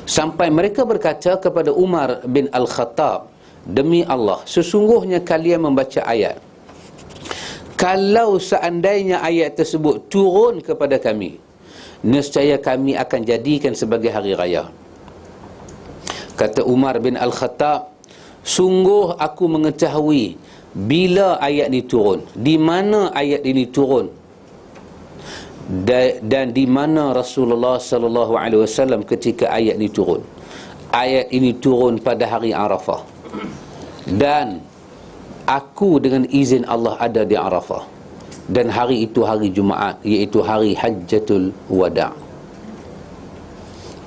sampai mereka berkata kepada Umar bin Al-Khattab, demi Allah, sesungguhnya kalian membaca ayat, kalau seandainya ayat tersebut turun kepada kami, nescaya kami akan jadikan sebagai hari raya. Kata Umar bin Al-Khattab, sungguh aku mengetahui bila ayat ini turun, di mana ayat ini turun, dan di mana Rasulullah sallallahu alaihi wasallam ketika ayat ini turun. Ayat ini turun pada hari Arafah, dan aku dengan izin Allah ada di Arafah, dan hari itu hari Jumaat, iaitu hari Hajjatul Wada'.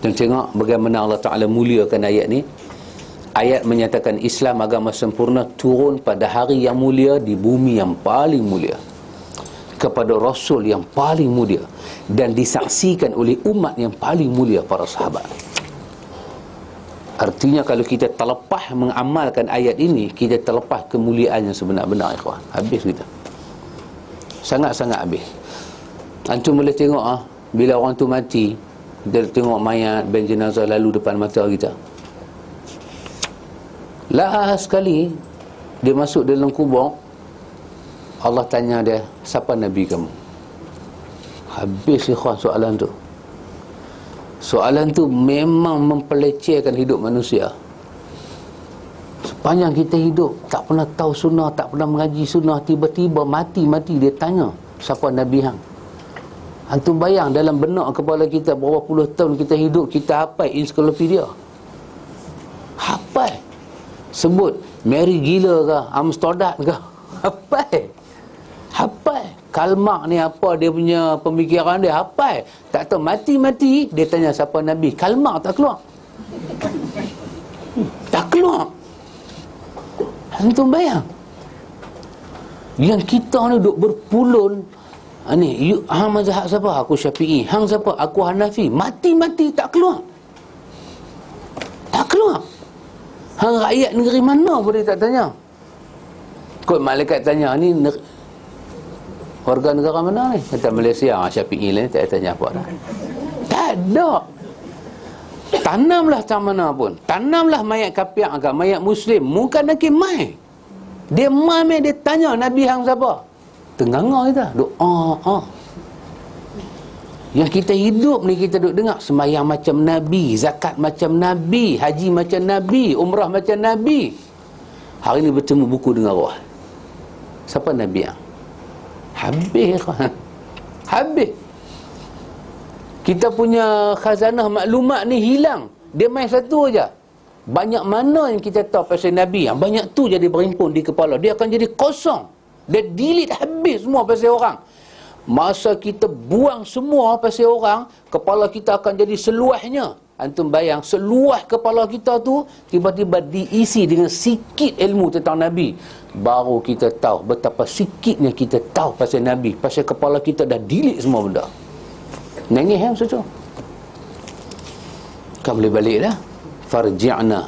Dan tengok bagaimana Allah Ta'ala muliakan ayat ni. Ayat menyatakan Islam agama sempurna turun pada hari yang mulia, di bumi yang paling mulia, kepada Rasul yang paling mulia, dan disaksikan oleh umat yang paling mulia, para sahabat. Artinya kalau kita terlepas mengamalkan ayat ini, kita terlepas kemuliaan yang sebenar-benar, ikhwan. Habis kita, sangat-sangat habis. Antum boleh tengok bila orang tu mati, kita tengok mayat ben jenazah lalu depan mata kita. Last sekali dia masuk dalam kubur, Allah tanya dia, siapa Nabi kamu? Habis, ikhwan, soalan tu. Soalan tu memang mempelecehkan hidup manusia. Sepanjang kita hidup tak pernah tahu sunnah, tak pernah mengaji sunnah, tiba-tiba mati dia tanya, siapa Nabi hang? Antum bayang dalam benak kepala kita berapa puluh tahun kita hidup, kita hafal ensiklopedia. Hafal. Sebut Mary gila ke, Amsterdam ke, hafal. Karl Marx ni apa dia punya pemikiran dia, hafal. Tak tahu mati-mati dia tanya siapa Nabi. Karl Marx tak keluar. Tak keluar. Antum bayang. Yang kita ni duk berpulun, ni hang mazhab siapa? Aku Syafi'i. Hang siapa? Aku Hanafi. Mati-mati tak keluar. Tak keluar. Hang rakyat negeri mana pun dia tak tanya. Kot malaikat tanya, ni warga negara mana ni? Kata Malaysia. Syafi'i lah, tak tanya apa dah. Tak ada. Tanamlah macam mana pun, tanamlah mayat kafir ke mayat Muslim, bukan nak mai. Dia mai dia tanya Nabi hang siapa? Tenganga kita doa. Yang kita hidup ni, kita duk dengar sembahyang macam Nabi, zakat macam Nabi, haji macam Nabi, umrah macam Nabi. Hari ni bertemu buku dengan roh. Siapa Nabi yang? Habis, kan? Habis. Kita punya khazanah maklumat ni hilang. Dia main satu aja. Banyak mana yang kita tahu pasal Nabi, yang banyak tu jadi berimpun di kepala. Dia akan jadi kosong. Dia delete habis semua pasal orang. Masa kita buang semua pasal orang, kepala kita akan jadi seluahnya. Antum bayang, seluah kepala kita tu tiba-tiba diisi dengan sikit ilmu tentang Nabi. Baru kita tahu betapa sikitnya kita tahu pasal Nabi. Pasal kepala kita dah delete semua benda. Nangis macam tu. Kau boleh balik dah. Farji'na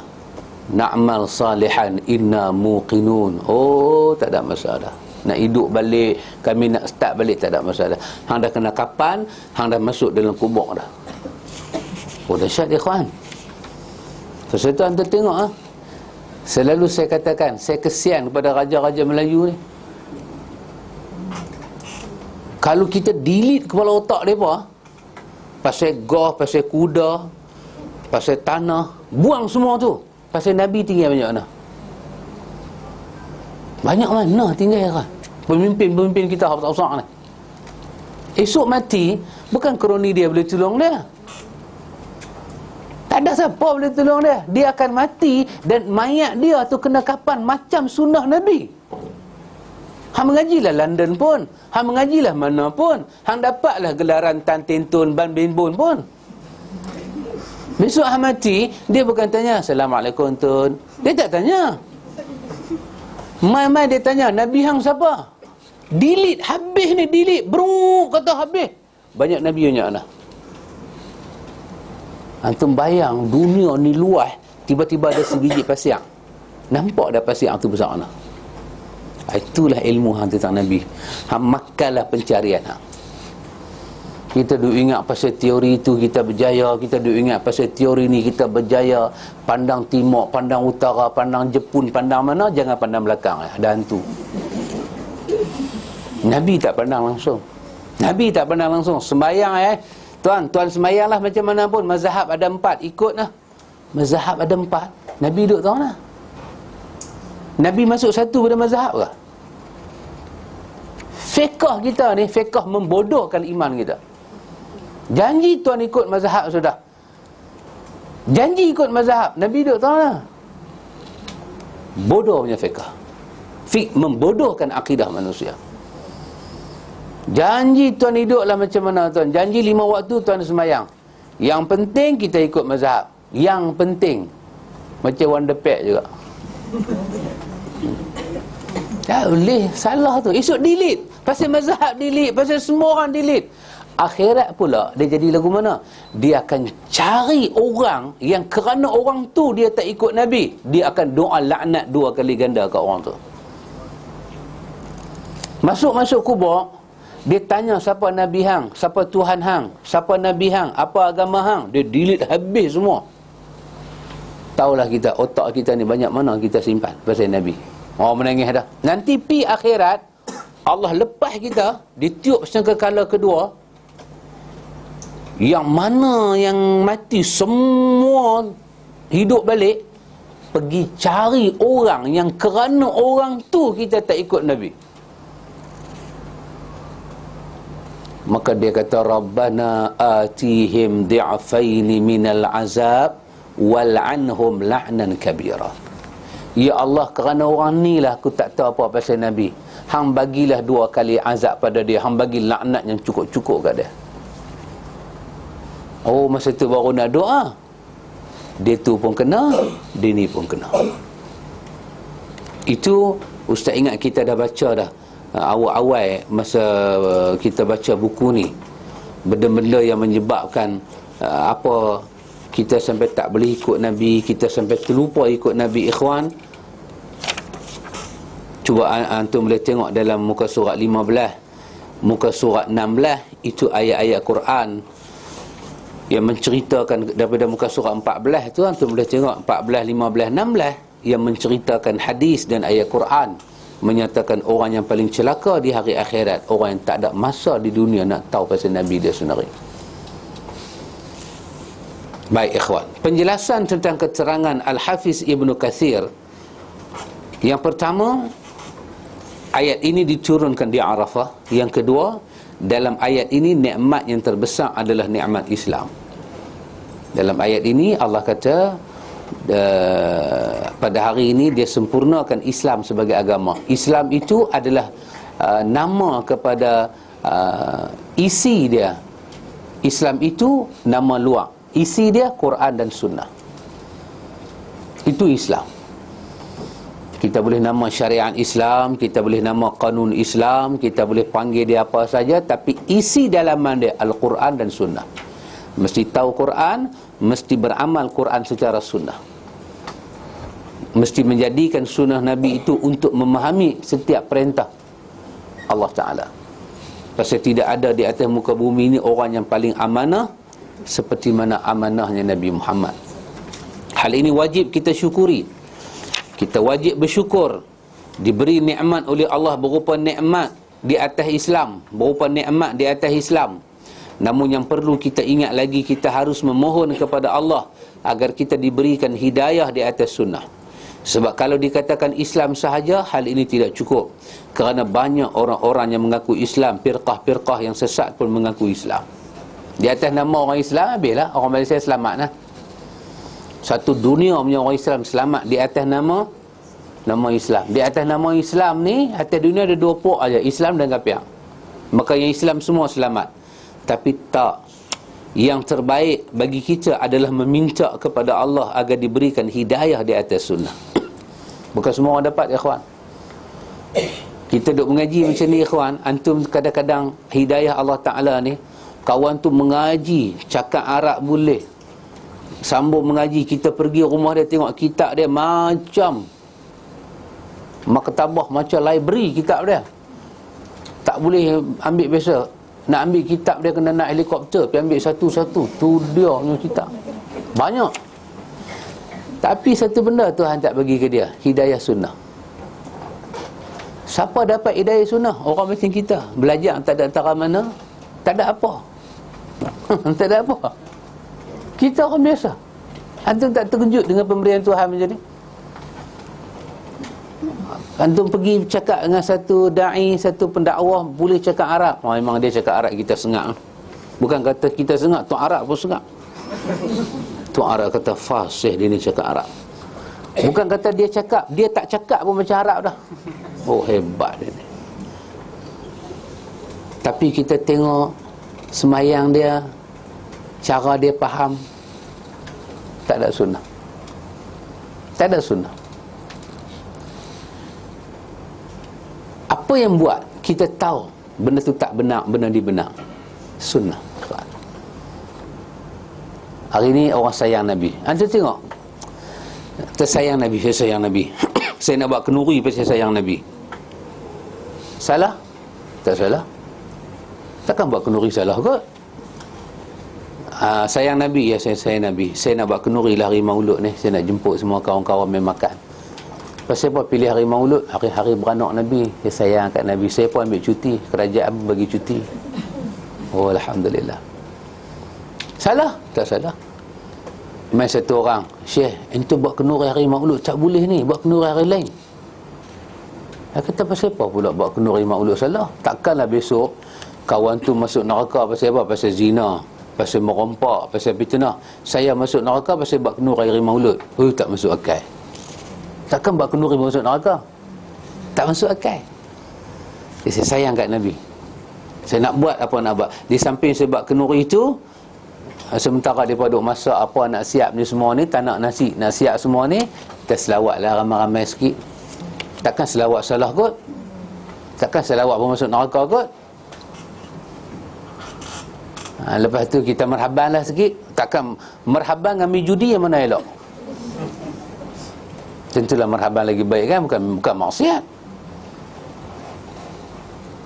na'mal salihan inna muqinun. Oh, tak ada masalah. Nak hidup balik, kami nak start balik, tak ada masalah. Hang dah kena kapan, hang dah masuk dalam kubur dah. Oh, dahsyat ikhwan. Sebab tu anda tengok selalu saya katakan, saya kesian kepada raja-raja Melayu ni. Kalau kita delete kepala otak mereka pasal gah, pasal kuda, pasal tanah, buang semua tu. Pasal Nabi tinggal banyak mana? Banyak mana tinggal kan? Pemimpin-pemimpin kita besar-besar ni. Esok mati, bukan kroni dia boleh tolong dia. Tak ada siapa boleh tolong dia. Dia akan mati dan mayat dia tu kena kapan macam sunnah Nabi. Hang mengajilah London pun, hang mengajilah mana pun, hang dapatlah gelaran Tan Tin Tun, Ban Bin Bun pun. Besok hang mati, dia bukan tanya Assalamualaikum Tun. Dia tak tanya. Mai-mai dia tanya Nabi hang siapa? Delete, habis ni delete. Bruk kata habis. Banyak Nabi banyak anak. Antum bayang dunia ni luas, tiba-tiba ada sebiji pasir. Nampak dah pasir tu besar anak. Itulah ilmu hang tentang Nabi. Hang makanlah pencarian hang. Kita duk ingat pasal teori itu kita berjaya, kita duk ingat pasal teori ni kita berjaya. Pandang timur, pandang utara, pandang Jepun, pandang mana, jangan pandang belakang, ada hantu. Nabi tak pandang langsung. Nabi tak pandang langsung. Sembayang tuan sembayanglah macam mana pun. Mazhab ada 4, ikutlah. Mazhab ada 4, Nabi duduk tahu lah. Nabi masuk satu pada mazhab ke? Fiqh kita ni, fiqh membodohkan iman kita. Janji tuan ikut mazhab sudah. Janji ikut mazhab, Nabi duduk tahu lah. Bodoh punya fiqh. Membodohkan akidah manusia. Janji tuan hiduplah macam mana tuan. Janji 5 waktu tuan sembahyang. Yang penting kita ikut mazhab. Yang penting. Macam Wonder Pet juga. Tak boleh, salah tu. Esok delete. Pasal mazhab delete, pasal semua orang delete. Akhirat pula dia jadi lagu mana? Dia akan cari orang yang kerana orang tu dia tak ikut Nabi, dia akan doa laknat 2 kali ganda kat orang tu. Masuk kubur, dia tanya siapa Nabi hang, siapa Tuhan hang, siapa Nabi hang, apa agama hang. Dia delete habis semua. Taulah kita, otak kita ni banyak mana kita simpan pasal Nabi. Orang menangis dah. Nanti pi akhirat, Allah lepas kita, ditiup sangkakala kedua. Yang mana yang mati semua hidup balik, pergi cari orang yang kerana orang tu kita tak ikut Nabi. Maka dia kata, Rabbana atihim di'afaini minal azab wal'anhum la'nan kabira. Ya Allah, kerana orang ni lah aku tak tahu apa pasal Nabi. Hang bagilah 2 kali azab pada dia. Hang bagi laknat yang cukup-cukup kat dia. Oh, masa tu baru nak doa. Dia tu pun kena, dia ni pun kena. Itu Ustaz ingat kita dah baca dah. Awal-awal masa kita baca buku ni, benda-benda yang menyebabkan apa kita sampai tak boleh ikut Nabi, kita sampai terlupa ikut Nabi. Ikhwan, cuba antum boleh tengok dalam muka surat 15, muka surat 16, itu ayat-ayat Quran yang menceritakan. Daripada muka surat 14 tu antum boleh tengok 14, 15, 16 yang menceritakan hadis dan ayat Quran menyatakan orang yang paling celaka di hari akhirat orang yang tak ada masa di dunia nak tahu pasal Nabi dia sendiri. Baik ikhwan, penjelasan tentang keterangan Al-Hafiz Ibn Kathir. Yang pertama, ayat ini diturunkan di Arafah. Yang kedua, dalam ayat ini nikmat yang terbesar adalah nikmat Islam. Dalam ayat ini Allah kata pada hari ini dia sempurnakan Islam sebagai agama. Islam itu adalah nama kepada isi dia. Islam itu nama luar, isi dia Quran dan Sunnah. Itu Islam. Kita boleh nama syariat Islam, kita boleh nama kanun Islam, kita boleh panggil dia apa saja, tapi isi dalaman dia Al-Quran dan Sunnah. Mesti tahu Quran, mesti beramal Quran secara sunnah. Mesti menjadikan sunnah Nabi itu untuk memahami setiap perintah Allah Ta'ala. Pasal tidak ada di atas muka bumi ini orang yang paling amanah seperti mana amanahnya Nabi Muhammad. Hal ini wajib kita syukuri. Kita wajib bersyukur diberi nikmat oleh Allah berupa nikmat di atas Islam, berupa nikmat di atas Islam. Namun yang perlu kita ingat lagi, kita harus memohon kepada Allah agar kita diberikan hidayah di atas sunnah. Sebab kalau dikatakan Islam sahaja, hal ini tidak cukup. Kerana banyak orang-orang yang mengaku Islam, firqah-firqah yang sesat pun mengaku Islam. Di atas nama orang Islam, habislah orang Malaysia selamat lah. Satu dunia punya orang Islam selamat di atas nama Islam. Di atas nama Islam ni, atas dunia ada 2 pok aja, Islam dan kafir. Maka yang Islam semua selamat. Tapi tak. Yang terbaik bagi kita adalah meminta kepada Allah agar diberikan hidayah di atas sunnah. Bukan semua orang dapat, ikhwan. Kita duk mengaji macam ni, ikhwan. Antum kadang-kadang hidayah Allah Ta'ala ni, kawan tu mengaji, cakap Arab boleh, sambung mengaji, kita pergi rumah dia tengok kitab dia macam maktabah, macam library kitab dia. Tak boleh ambil biasa. Nak ambil kitab dia kena naik helikopter, pergi ambil satu-satu. Tu dia punya kitab. Banyak. Tapi satu benda Tuhan tak bagi ke dia, hidayah sunnah. Siapa dapat hidayah sunnah? Orang macam kita, belajar tak ada antara mana, tak ada apa. Tak ada apa. Kita orang biasa. Antum tak terkejut dengan pemberian Tuhan macam ni? Antum pergi cakap dengan satu da'i, satu pendakwah, boleh cakap Arab. Memang dia cakap Arab, kita sengak. Bukan kata kita sengak, Tuan Arab pun sengak. Tuan Arab kata fasih, dia ni cakap Arab. Bukan kata dia cakap, dia tak cakap pun macam Arab dah. Oh, hebat dia ni. Tapi kita tengok semayang dia, cara dia faham, tak ada sunnah. Tak ada sunnah. Apa yang buat kita tahu benda tu tak benar, benda ni benar? Sunnah. Hari ni orang sayang Nabi. Anda tengok, tersayang Nabi, saya sayang Nabi. Saya nak buat kenduri pasal sayang Nabi. Salah? Tak salah. Takkan buat kenduri salah kot. Sayang Nabi, ya saya sayang Nabi. Saya nak buat kenduri lah hari Maulud ni. Saya nak jemput semua kawan-kawan main makan. Pasal apa pilih hari Maulud? Hari-hari beranak Nabi. Saya sayang kat Nabi. Saya pun ambil cuti. Kerajaan bagi cuti. Oh, Alhamdulillah. Salah? Tak salah. Main satu orang, Syekh, ente buat kenduri hari Maulud, tak boleh ni, buat kenduri hari lain. Dia kata, pasal apa pula buat kenduri Maulud salah? Takkanlah besok kawan tu masuk neraka pasal apa? Pasal zina, pasal merompak, pasal fitnah. Saya masuk neraka pasal buat kenduri hari Maulud. Oh, tak masuk akal. Takkan buat kenduri masuk neraka? Tak masuk akal. Saya sayang kat Nabi. Saya nak buat apa nak buat. Di samping saya buat kenduri itu, sementara mereka duk masak apa nak siap ni semua ni, tak nak nasi, nak siap semua ni, kita selawat lah ramai-ramai sikit. Takkan selawat salah kot? Takkan selawat pun masuk neraka kot? Lepas tu kita merhaban lah sikit. Takkan merhaban dengan mi judi yang mana elok? Tentulah merhaban lagi baik kan, bukan maksiat.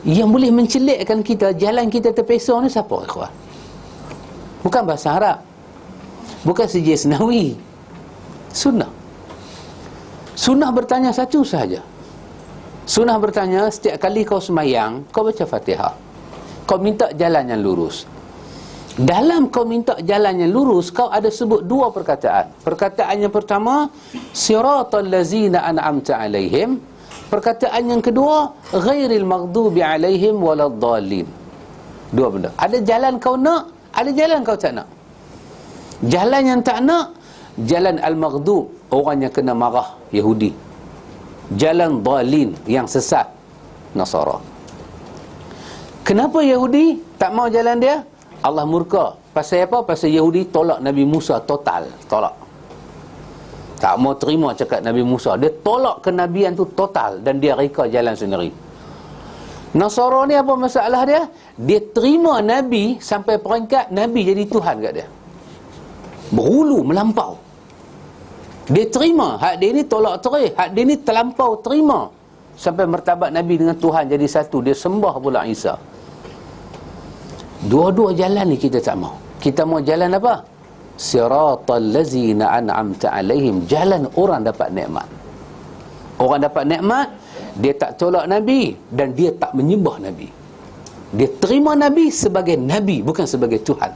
Yang boleh mencelikkan kita, jalan kita terpesong ni siapa, ikhwan? Bukan bahasa Arab, bukan sejenis Nawawi. Sunnah. Sunnah bertanya satu sahaja. Sunnah bertanya, setiap kali kau semayang, kau baca Fatihah, kau minta jalan yang lurus. Dalam kau minta jalan yang lurus, kau ada sebut dua perkataan. Perkataan yang pertama, siratal lazina an'amta alaihim. Perkataan yang kedua, ghairil maghdubi alaihim waladdallin. Dua benda. Ada jalan kau nak, ada jalan kau tak nak. Jalan yang tak nak, jalan al-maghdub, orang yang kena marah, Yahudi. Jalan dhalin, yang sesat, Nasara. Kenapa Yahudi tak mau jalan dia? Allah murka. Pasal apa? Pasal Yahudi tolak Nabi Musa total. Tolak. Tak mau terima cakap Nabi Musa. Dia tolak kenabian tu total, dan dia reka jalan sendiri. Nasara ni apa masalah dia? Dia terima Nabi sampai peringkat Nabi jadi Tuhan kat dia. Berhulu, melampau. Dia terima, hak dia ni tolak terih, hak dia ni terlampau terima. Sampai martabat Nabi dengan Tuhan jadi satu. Dia sembah pula Isa. Dua-dua jalan ni kita tak mau. Kita mau jalan apa? Siratal lazina an'amta alaihim. Jalan orang dapat nikmat. Orang dapat nikmat, dia tak tolak Nabi dan dia tak menyembah Nabi. Dia terima Nabi sebagai Nabi, bukan sebagai Tuhan.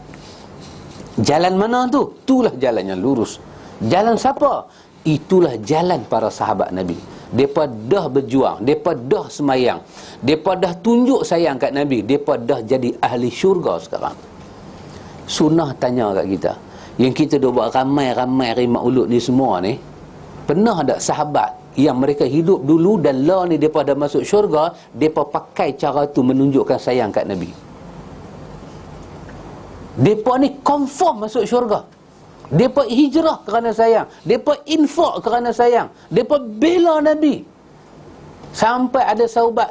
Jalan mana tu? Itulah jalan yang lurus. Jalan siapa? Itulah jalan para sahabat Nabi. Mereka dah berjuang, mereka dah semayang, mereka dah tunjuk sayang kat Nabi, mereka dah jadi ahli syurga sekarang. Sunnah tanya kat kita, yang kita dah buat ramai-ramai hari Maulud ni semua ni, pernah tak sahabat yang mereka hidup dulu dan lah ni mereka dah masuk syurga, mereka pakai cara tu menunjukkan sayang kat Nabi? Mereka ni confirm masuk syurga. Mereka hijrah kerana sayang, mereka infak kerana sayang, mereka bela Nabi. Sampai ada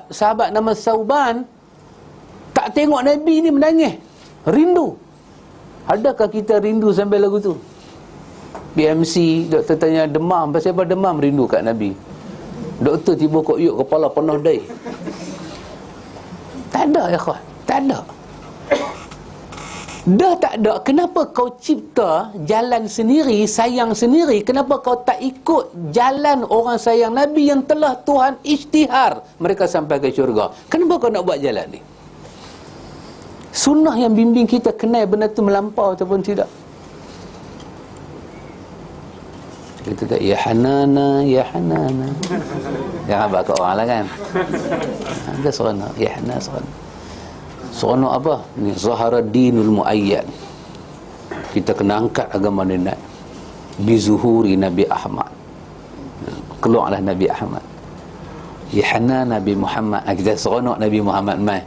sahabat nama Sauban tak tengok Nabi ni menangis, rindu. Adakah kita rindu sampai lagu tu? BMC, doktor tanya demam, pasal apa demam? Rindu kat Nabi. Doktor tiba kok yuk, kepala penuh dai. Tak ada ya kawan, tak ada. Dah tak ada, kenapa kau cipta jalan sendiri, sayang sendiri? Kenapa kau tak ikut jalan orang sayang Nabi yang telah Tuhan isytihar mereka sampai ke syurga? Kenapa kau nak buat jalan ni? Sunnah yang bimbing kita kenal benda tu melampau ataupun tidak. Kita kata, ya Hanana, ya Hanana. Jangan buat kat orang lah kan. Ada seronok, ya Hanana seronok. Seronok apa? Ni Zahara Dinul Muayyad. Kita kena angkat agama ni naik. Bizuhuri Nabi Ahmad. Keluarlah Nabi Ahmad. Ya Hanan Nabi Muhammad. Kita seronok Nabi Muhammad mai.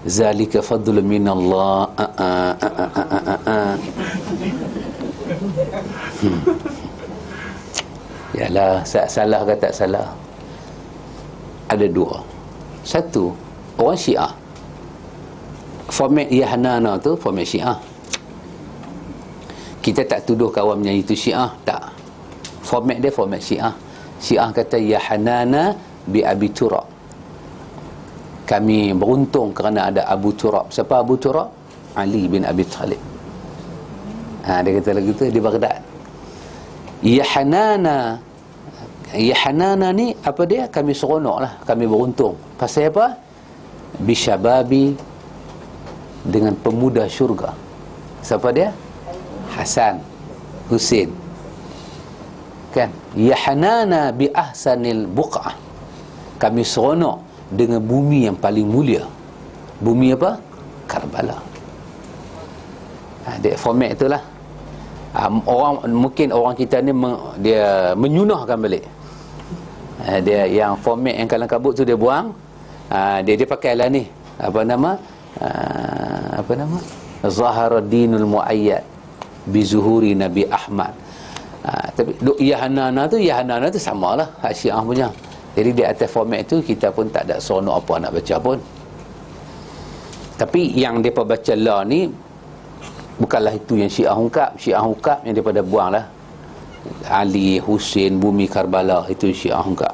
Zalika fadlu minallah. Yalah, salah ke tak salah? Ada dua. Satu, orang Syiah. Format Ya Hanana tu format Syiah. Kita tak tuduh kawannya itu Syiah, tak. Format dia format Syiah. Syiah kata Ya Hanana bi Abi Turab. Kami beruntung kerana ada Abu Turab. Siapa Abu Turab? Ali bin Abi Talib. Dia kata lagu tu di Baghdad. Ya Hanana. Ya Hanana ni apa dia? Kami seronok lah, kami beruntung. Pasal apa? Bisyababi, dengan pemuda syurga. Siapa dia? Hasan, Husin. Kan? Ya Hanana bi ahsanil buq'ah. Kami seronok dengan bumi yang paling mulia. Bumi apa? Karbala. Dia format itulah. Orang mungkin orang kita ni dia menyunahkan balik. Dia yang format yang kalang kabut tu dia buang. Dia pakailah ni. Apa nama? Zahara Dinul Muayyad bi zuhuri Nabi Ahmad. Tapi Ya Hanana tu samalah hak Syiah punya. Jadi di atas format tu kita pun tak ada seronok apa nak baca pun. Tapi yang depa baca la ni bukanlah itu yang Syiah ungkap. Syiah ungkap yang daripada buanglah Ali, Husin, bumi Karbala, itu Syiah ungkap.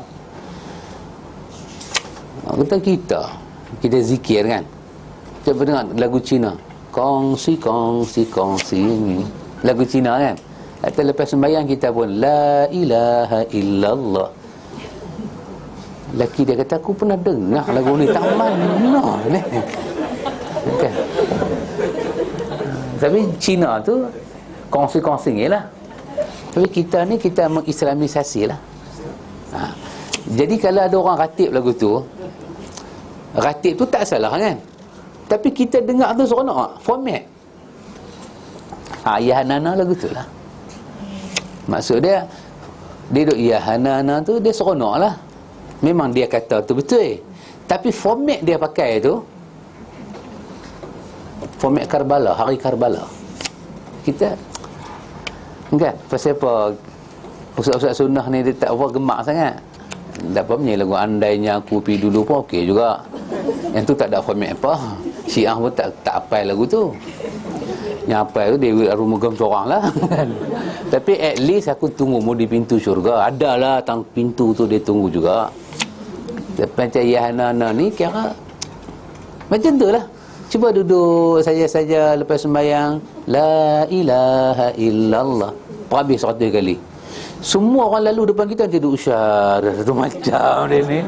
Kita zikir kan. Cuba dengar lagu Cina. Kongsi, kongsi, kongsi ni. Lagu Cina kan. Atau lepas sembahyang kita pun La ilaha illallah. Laki dia kata, aku pernah dengar lagu ni. Tak mana ni. Okay. Tapi Cina tu kongsi-kongsi ni lah. Tapi kita ni kita mengislamisasi lah. Jadi kalau ada orang ratib lagu tu, ratib tu tak salah kan. Tapi kita dengar tu seronok. Format Ya Hanana lagu tu lah. Maksud dia duk Ya Hanana tu dia seronok lah. Memang dia kata tu betul. Tapi format dia pakai tu format Karbala, hari Karbala. Kita kan pasal apa ustaz-ustaz sunnah ni dia tak apa gemak sangat. Tak apa menyanyi lagu andainya aku pi dulu pun okey juga. Yang tu tak ada format apa. Syiah pun tak hafal lagu tu. Yang hafal tu Dewi Arumugam seorang lah. Tapi at least aku tunggu mu di pintu syurga. Adalah tang pintu tu dia tunggu juga. Macam Ya Hanana ni kira macam tu lah. Cuba duduk saja lepas sembahyang La ilaha illallah. Habis 100 kali. Semua orang lalu depan kita dia duduk usyar satu macam dia ni.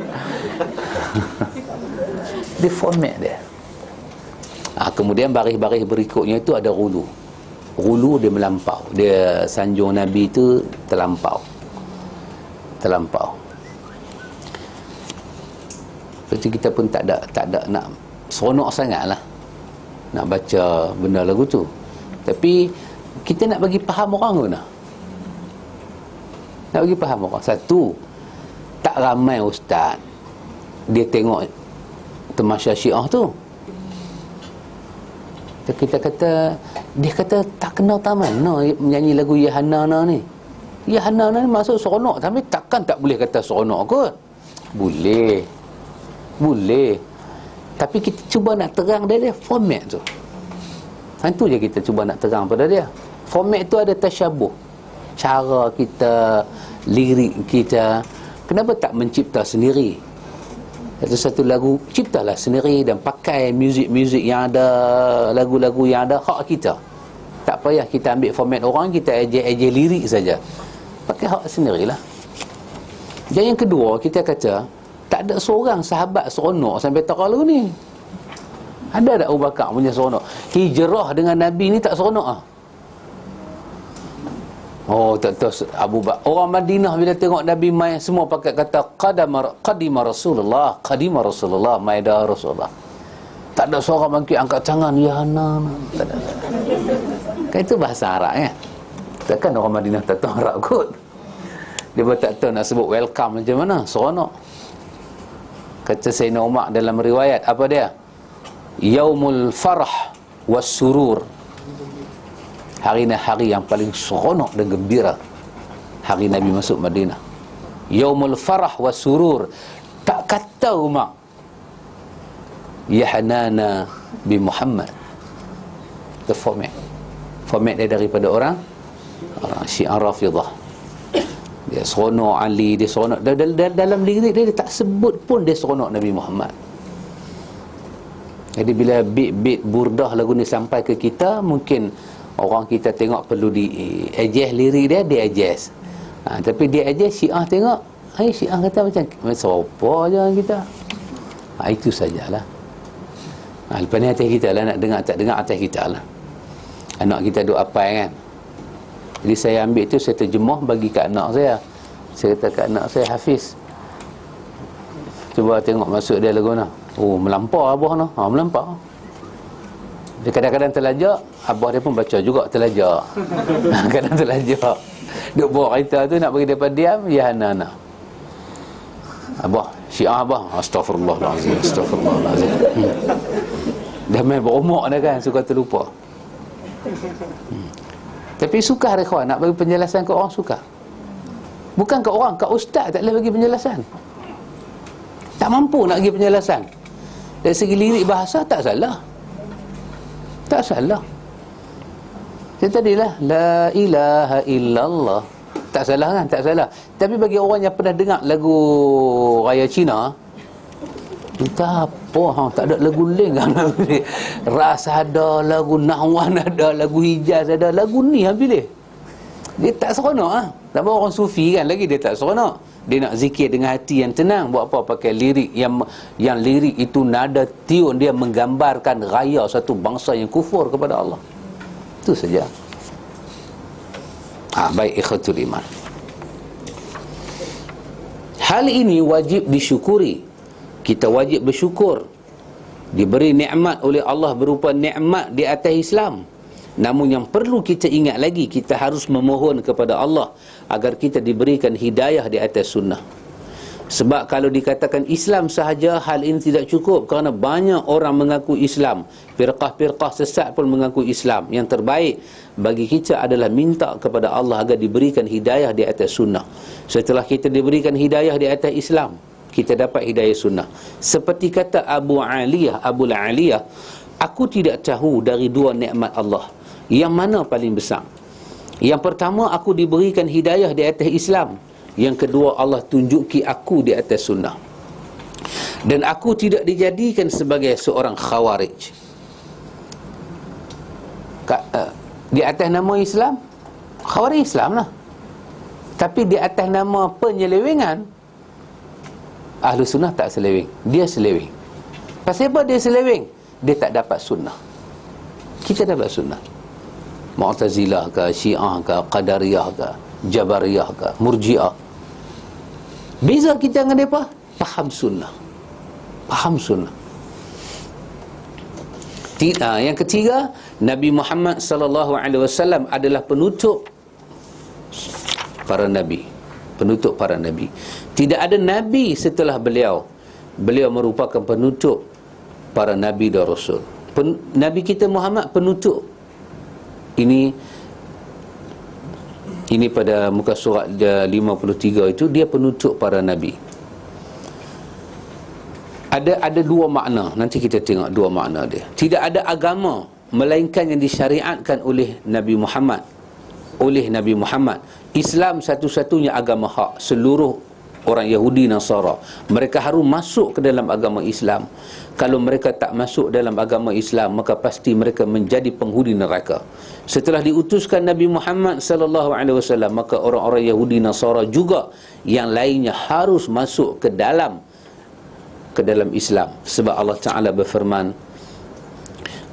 Dia format dia. Kemudian baris-baris berikutnya itu ada Ghulu. Ghulu dia melampau. Dia sanjung Nabi itu terlampau. Berarti kita pun tak ada nak seronok sangat lah nak baca benda lagu tu. Tapi kita nak bagi faham orang ke nak bagi faham orang. Satu, tak ramai ustaz dia tengok tamasya Syiah tu. Kita kata, dia kata tak kenal taman menyanyi lagu Ya Hanana ni. Ya Hanana ni maksud seronok, tapi takkan tak boleh kata seronok kot. Boleh. Tapi kita cuba nak terang dia format tu. Itu je kita cuba nak terang pada dia. Format tu ada tasyabuh. Cara kita, lirik kita. Kenapa tak mencipta sendiri? Satu lagu ciptalah sendiri dan pakai muzik-muzik yang ada, lagu-lagu yang ada hak kita. Tak payah kita ambil format orang, kita ejek-ejek lirik saja. Pakai hak sendirilah. Dan yang kedua, kita kata tak ada seorang sahabat seronok sampai terlalu ni. Ada tak Abu Bakar punya seronok? Hijrah dengan Nabi ni tak seronok ah. Oh, tak tahu Abu Bakar. Orang Madinah bila tengok Nabi mai, semua pakai kata qadima Rasulullah, mai dah Rasulullah. Tak ada seorang bangkit angkat tangan, ya Hana. Tak ada. Kan itu bahasa Arab ya. Takkan orang Madinah tak tahu Arab kot. Dia pun tak tahu nak sebut welcome macam mana, seronok. Kata Sayyidina Umar dalam riwayat, apa dia? Yaumul farah was surur. Hari ni hari yang paling seronok dan gembira, hari Nabi masuk Madinah. Yaumul farah wa surur. Tak kata Umar, ya Hanana bi Muhammad. The format dia daripada orang Syiah Rafidah. Dia seronok Ali, dia seronok dalam lirik dia tak sebut pun dia seronok Nabi Muhammad. Jadi bila bit burdah lagu ni sampai ke kita, mungkin orang kita tengok perlu di adjust lirik dia adjust. Tapi dia adjust, Syiah tengok, Syiah kata macam apa je kita. Itu sajalah. Lepas ni atas kita lah, nak dengar tak dengar atas kita lah. Anak kita duk apai kan. Jadi saya ambil tu, saya terjemah bagi kat anak saya. Saya kata kat anak saya, Hafiz, cuba tengok masuk dia lagu mana. Oh, melampau abah noh. Melampau. Dia kadang-kadang terlajak, abah dia pun baca juga terlajak. Kadang terlajak. Duk bawa kereta tu nak bagi depan diam, ya Hana. Abah, Syiah abah, astagfirullahalazim, astagfirullahalazim. Dah main berumur dah kan, suka terlupa. Tapi suka ikhwan nak bagi penjelasan ke orang, suka. Bukan ke orang, ke ustaz tak boleh bagi penjelasan. Tak mampu nak bagi penjelasan. Dari segi lirik bahasa tak salah. Tak salah. Saya tadilah la ilaha illallah. Tak salah kan? Tak salah. Tapi bagi orang yang pernah dengar lagu raya Cina, entah apa, tak ada lagu lain kan. Ras ada, lagu Nahwan ada, lagu Hijaz ada, lagu ni habis dia tak seronok ah. Tak apa orang sufi kan lagi dia tak seronok. Dia nak zikir dengan hati yang tenang. Buat apa pakai lirik yang lirik itu nada tiun dia menggambarkan raya satu bangsa yang kufur kepada Allah. Itu saja. Baik ikhwatul iman. Hal ini wajib disyukuri. Kita wajib bersyukur. Diberi nikmat oleh Allah berupa nikmat di atas Islam. Namun yang perlu kita ingat lagi, kita harus memohon kepada Allah agar kita diberikan hidayah di atas sunnah. Sebab kalau dikatakan Islam sahaja, hal ini tidak cukup, kerana banyak orang mengaku Islam. Firqah-firqah sesat pun mengaku Islam. Yang terbaik bagi kita adalah minta kepada Allah agar diberikan hidayah di atas sunnah. Setelah kita diberikan hidayah di atas Islam, kita dapat hidayah sunnah. Seperti kata Abul Aliyah, aku tidak tahu dari dua nikmat Allah yang mana paling besar. Yang pertama, aku diberikan hidayah di atas Islam. Yang kedua, Allah tunjuki aku di atas sunnah. Dan aku tidak dijadikan sebagai seorang khawarij. Di atas nama Islam, khawarij Islam lah. Tapi di atas nama penyelewengan, ahlu sunnah tak seleweng. Dia seleweng. Pasal apa dia seleweng? Dia tak dapat sunnah. Kita dapat sunnah. Mu'tazilah ke, Syiah ke, Qadariyah ke, Jabariyah ke, Murji'ah. Beza kita dengan mereka, faham sunnah. Faham sunnah. Yang ketiga, Nabi Muhammad SAW adalah penutup para nabi. Penutup para nabi. Tidak ada nabi setelah beliau. Beliau merupakan penutup para nabi dan rasul. Nabi kita Muhammad penutup. Ini pada muka surat 53 itu, dia penutup para nabi. Ada dua makna. Nanti kita tengok dua makna dia. Tidak ada agama melainkan yang disyariatkan oleh Nabi Muhammad. Islam satu-satunya agama hak. Seluruh orang Yahudi Nasara, mereka harus masuk ke dalam agama Islam. Kalau mereka tak masuk dalam agama Islam, maka pasti mereka menjadi penghuni neraka. Setelah diutuskan Nabi Muhammad sallallahu alaihi wasallam, maka orang-orang Yahudi Nasara juga yang lainnya harus masuk ke dalam Islam. Sebab Allah Taala berfirman,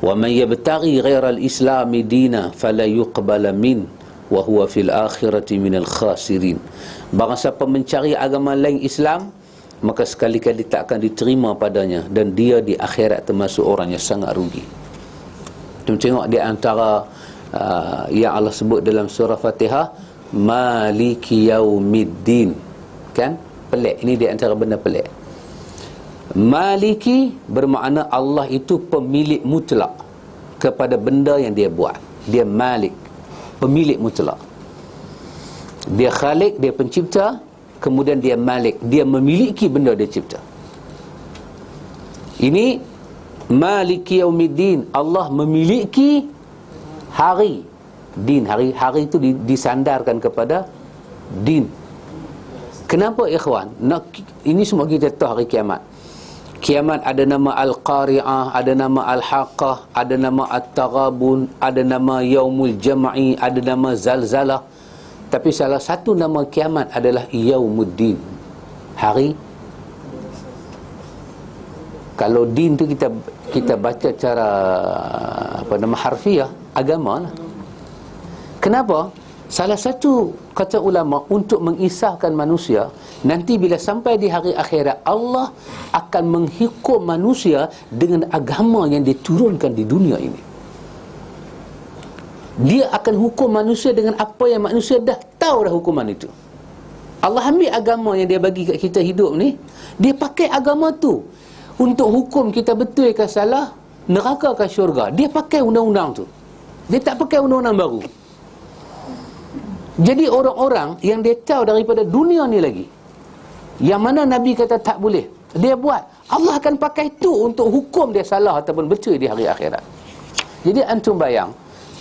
"Wa man yabtaghi ghairal islami dina fala yuqbala min wa huwa fil akhirati minal khasirin." Barang siapa mencari agama lain Islam, maka sekali-kali tak akan diterima padanya, dan dia di akhirat termasuk orang yang sangat rugi. Kita tengok di antara yang Allah sebut dalam surah Fatihah, Maliki Yaumiddin, kan? Pelik, ini di antara benda pelik. Maliki bermakna Allah itu pemilik mutlak kepada benda yang dia buat. Dia Malik, pemilik mutlak. Dia Khalik, dia pencipta. Kemudian dia Malik, dia memiliki benda dia cipta. Ini Maliki Yaumiddin, Allah memiliki hari. Din, hari itu disandarkan kepada din. Kenapa ikhwan? Ini semua kita tahu hari kiamat. Kiamat ada nama Al-Qari'ah, ada nama Al-Haqqah, ada nama At-Taghabun, ada nama Yaumul Jam'i, ada nama Zalzalah. Tapi salah satu nama kiamat adalah Yaumuddin, hari. Kalau din tu kita baca cara harfiah, agama lah. Kenapa? Salah satu kata ulama untuk mengisahkan manusia, nanti bila sampai di hari akhirat, Allah akan menghukum manusia dengan agama yang diturunkan di dunia ini. Dia akan hukum manusia dengan apa yang manusia dah tahu dah hukuman itu. Allah ambil agama yang dia bagi kat kita hidup ni, dia pakai agama tu untuk hukum kita betul ke salah, neraka ke syurga. Dia pakai undang-undang tu. Dia tak pakai undang-undang baru. Jadi orang-orang yang dia tahu daripada dunia ni lagi, yang mana Nabi kata tak boleh, dia buat, Allah akan pakai tu untuk hukum dia salah ataupun betul di hari akhirat. Jadi antum bayang,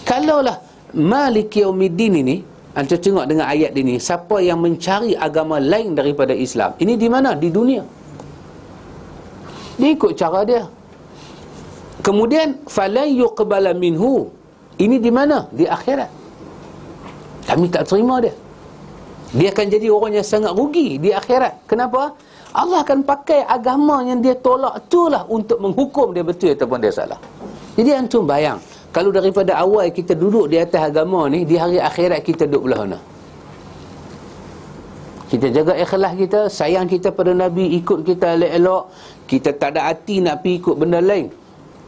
kalaulah Malik Yaumiddin ini, antum tengok dengan ayat ini, siapa yang mencari agama lain daripada Islam, ini di mana? Di dunia. Dia ikut cara dia. Kemudian falan yuqbala minhu, ini di mana? Di akhirat. Kami tak terima dia. Dia akan jadi orang yang sangat rugi di akhirat. Kenapa? Allah akan pakai agama yang dia tolak itulah untuk menghukum dia betul ataupun dia salah. Jadi antum bayang, kalau daripada awal kita duduk di atas agama ni, di hari akhirat kita duduk belah mana? Kita jaga ikhlas kita, sayang kita pada Nabi, ikut kita elok-elok, kita tak ada hati nak pergi ikut benda lain.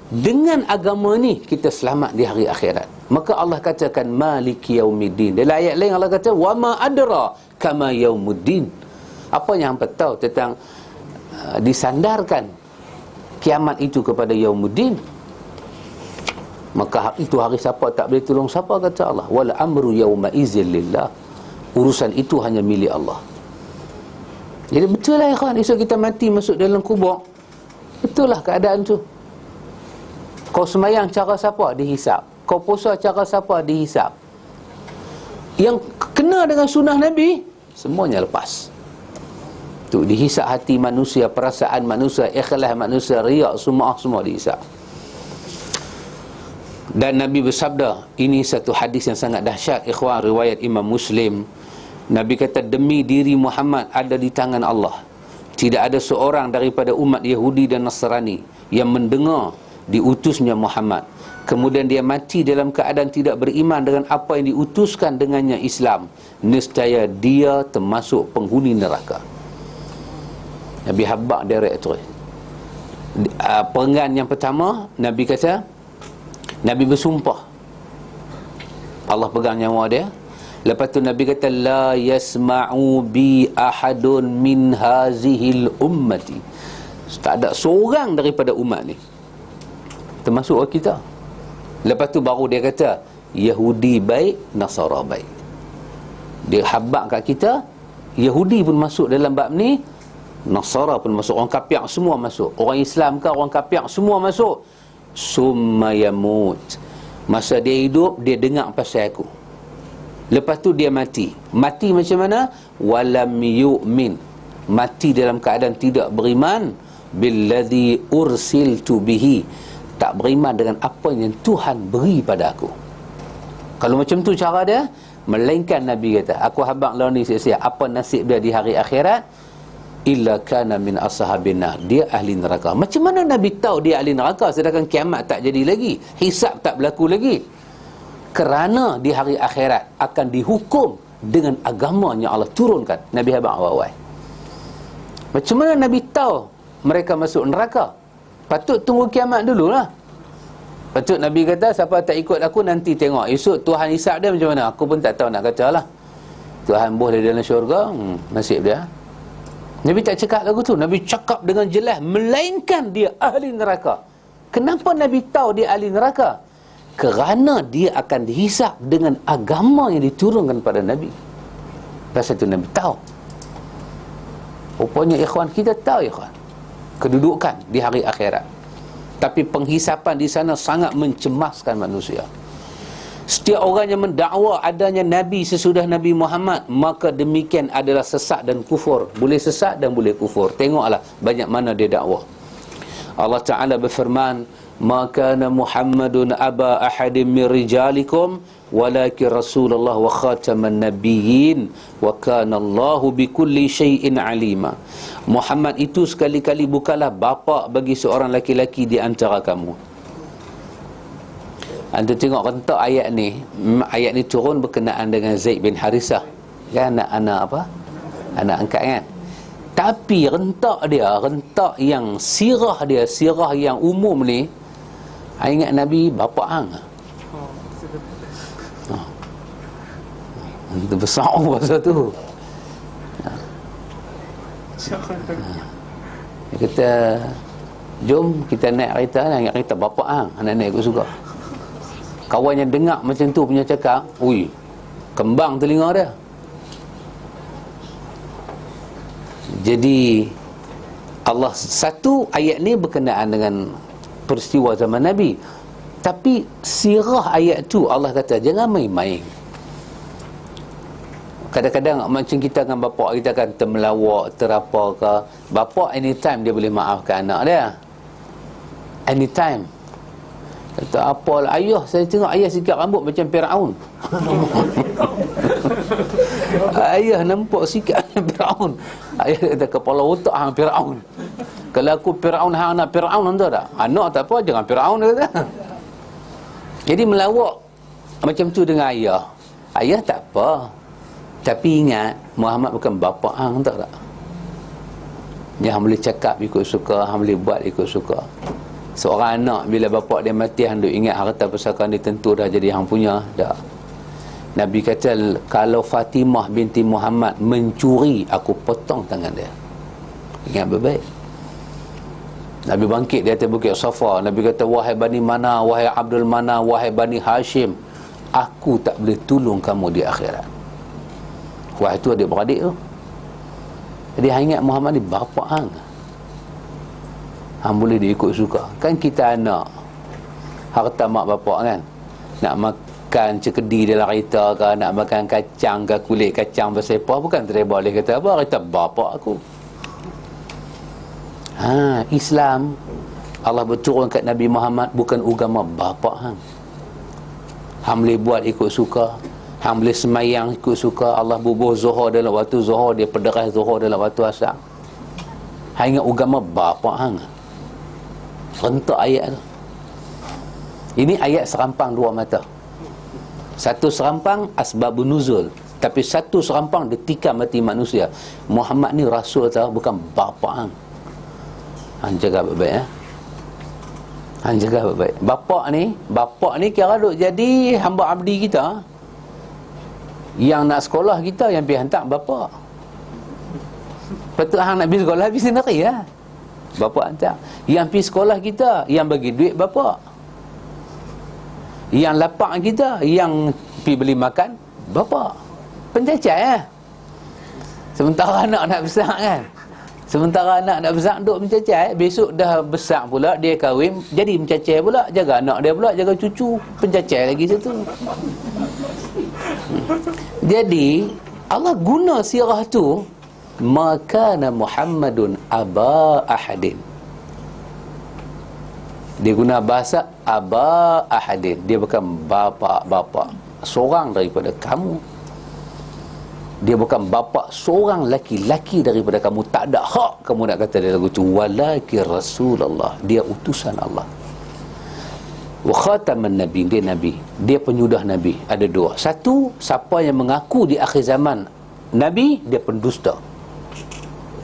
Dengan agama ni kita selamat di hari akhirat. Maka Allah katakan Maliki Yaumiddin. Dalam ayat lain Allah kata wa ma adra kama yaumuddin. Apa yang hangpa tahu tentang disandarkan kiamat itu kepada Yaumuddin? Maka itu hari siapa tak boleh tolong siapa, kata Allah. Wal amru yauma idzil lillah. Urusan itu hanya milik Allah. Jadi betul lah ikhwan, esok kita mati masuk dalam kubur. Betul lah keadaan tu. Kau semayang cara siapa? Dihisap. Kau puasa cara siapa? Dihisap. Yang kena dengan sunnah Nabi, semuanya lepas. Tu dihisap hati manusia, perasaan manusia, ikhlas manusia, riak, semua dihisap. Dan Nabi bersabda, ini satu hadis yang sangat dahsyat ikhwan, riwayat Imam Muslim. Nabi kata, demi diri Muhammad ada di tangan Allah, tidak ada seorang daripada umat Yahudi dan Nasrani yang mendengar diutusnya Muhammad, kemudian dia mati dalam keadaan tidak beriman dengan apa yang diutuskan dengannya Islam, nescaya dia termasuk penghuni neraka. Nabi habaq direct terus. Perenggan yang pertama, Nabi kata, Nabi bersumpah, Allah pegang nyawa dia. Lepas tu Nabi kata, la yasma'u bi ahadun min hazihil ummati. Tak ada seorang daripada umat ni, termasuk kita. Lepas tu baru dia kata, Yahudi baik, Nasara baik. Dia habaq kat kita, Yahudi pun masuk dalam bab ni, Nasara pun masuk, orang kafir semua masuk, orang Islam ke orang kafir semua masuk. Summa yamut, masa dia hidup dia dengar pasal aku, lepas tu dia mati. Mati macam mana? Walam yu'min, mati dalam keadaan tidak beriman, billadzi ursiltu bihi, tak beriman dengan apa yang Tuhan beri pada aku. Kalau macam tu cara dia, melainkan Nabi kata, aku habaq lawan ni sia-sia, apa nasib dia di hari akhirat? Illa kana min ashabin nar, dia ahli neraka. Macam mana Nabi tahu dia ahli neraka sedangkan kiamat tak jadi lagi, hisab tak berlaku lagi? Kerana di hari akhirat akan dihukum dengan agama yang Allah turunkan. Nabi habaq awal-awal. Macam mana Nabi tahu mereka masuk neraka? Patut tunggu kiamat dululah. Patut Nabi kata, siapa tak ikut aku nanti tengok esok Tuhan hisab dia macam mana. Aku pun tak tahu nak kata lah. Tuhan boleh dalam syurga, nasib dia. Nabi tak cakap lagu tu. Nabi cakap dengan jelas, melainkan dia ahli neraka. Kenapa Nabi tahu dia ahli neraka? Kerana dia akan dihisap dengan agama yang diturunkan pada Nabi. Pasal itu Nabi tahu. Rupanya ikhwan, kita tahu ikhwan, kedudukan di hari akhirat. Tapi penghisapan di sana sangat mencemaskan manusia. Setiap orang yang mendakwa adanya Nabi sesudah Nabi Muhammad, maka demikian adalah sesat dan kufur. Boleh sesat dan boleh kufur. Tengoklah banyak mana dia dakwa. Allah Ta'ala berfirman, ma kana Muhammadun aba ahadin min rijalikum walakin Rasulullah wa khataman nabiyyin wa kana Allahu bikulli syai'in alima. Muhammad itu sekali-kali bukanlah bapa bagi seorang laki-laki di antara kamu. Anda tengok rentak ayat ni. Ayat ni turun berkenaan dengan Zaid bin Harisah, kan, anak apa? Anak angkat kan. Tapi rentak dia, rentak yang sirah dia, sirah yang umum ni, ingat Nabi bapa hang. Itu besar pasal tu. Dia kata, jom kita naik kereta, naik kereta bapa hang, anak naik ikut suka. Kawan yang dengar macam tu punya cakap, ui, kembang telinga dia. Jadi Allah, satu ayat ni berkenaan dengan peristiwa zaman Nabi, tapi sirah ayat tu Allah kata jangan main-main. Kadang-kadang macam kita dengan bapak kita kan termelawak, terapa ke, bapak anytime dia boleh maafkan anak dia, anytime. Kata apalah ayah, saya tengok ayah sikat rambut macam Firaun. Ayah nampak sikat Firaun. Ayah kata kepala otak hang Firaun. Kalau aku Firaun, hang anak Firaun, entah tak? Anak tak apa, jangan Firaun, dia kata. Jadi melawak macam tu dengan ayah. Ayah tak apa, tapi ingat Muhammad bukan bapa hang, entah tak? Yang boleh cakap ikut suka, hang boleh buat ikut suka. Seorang anak bila bapak dia mati, hang duk ingat harta pusaka dia tentu dah jadi hang punya dah. Nabi kata kalau Fatimah binti Muhammad mencuri, aku potong tangan dia. Ingat baik-baik. Nabi bangkit di atas bukit Safa. Nabi kata, wahai Bani Mana, wahai Abdul Mana, wahai Bani Hashim, aku tak boleh tolong kamu di akhirat. Wahai tu adik-beradik tu. Jadi hang ingat Muhammad ni bapa hang. Hang boleh diikut suka. Kan kita anak, harta mak bapak kan, nak makan cekedi dalam kereta ke, nak makan kacang ke, kulit kacang bersepah, bukan terima boleh kata apa, kata bapak aku. Islam Allah berturun kat Nabi Muhammad bukan agama bapa hang. Hang boleh buat ikut suka, hang boleh semayang ikut suka. Allah bubuh zuhur dalam waktu zuhur, dia pederas zuhur dalam waktu asar. Hang ingat agama bapa hang. Rentak ayat tu. Ini ayat serampang dua mata. Satu serampang asbabun nuzul, tapi satu serampang detika mati manusia. Muhammad ni rasul tau, bukan bapa hang. Hang jaga baik-baik hang jaga baik-baik. Bapa ni kira duk jadi hamba abdi kita. Yang nak sekolah kita, yang pergi hantar bapa. Patut hang nak pergi sekolah, pergi sendiri lah, bapa hantar. Yang pergi sekolah kita, yang bagi duit bapa. Yang lapak kita, yang pergi beli makan bapa. Pencacai lah. Sementara anak nak besar kan, sementara anak nak besar duk mencacai, besok dah besar pula dia kahwin, jadi mencacai pula, jaga anak dia pula, jaga cucu, pencacai lagi situ. Jadi Allah guna sirah tu ma kana Muhammadun aba ahadin. Dia guna bahasa aba ahadin. Dia bukan bapa seorang daripada kamu. Dia bukan bapa seorang laki-laki daripada kamu. Tak ada hak kamu nak kata dia lagu tu. Walaki Rasulullah, dia utusan Allah. Wa khataman nabi, dia nabi, dia penyudah nabi. Ada dua. Satu, siapa yang mengaku di akhir zaman nabi, dia pendusta.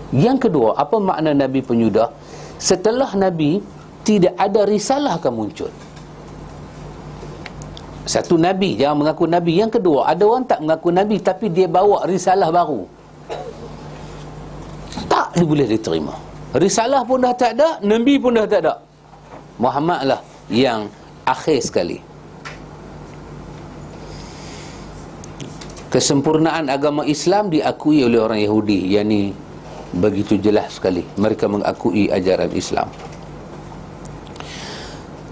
Yang kedua, apa makna nabi penyudah? Setelah nabi, tidak ada risalah akan muncul. Satu, nabi, jangan mengaku nabi. Yang kedua, ada orang tak mengaku nabi tapi dia bawa risalah baru, tak boleh diterima. Risalah pun dah tak ada, nabi pun dah tak ada. Muhammad lah yang akhir sekali. Kesempurnaan agama Islam diakui oleh orang Yahudi. Yang ni begitu jelas sekali. Mereka mengakui ajaran Islam.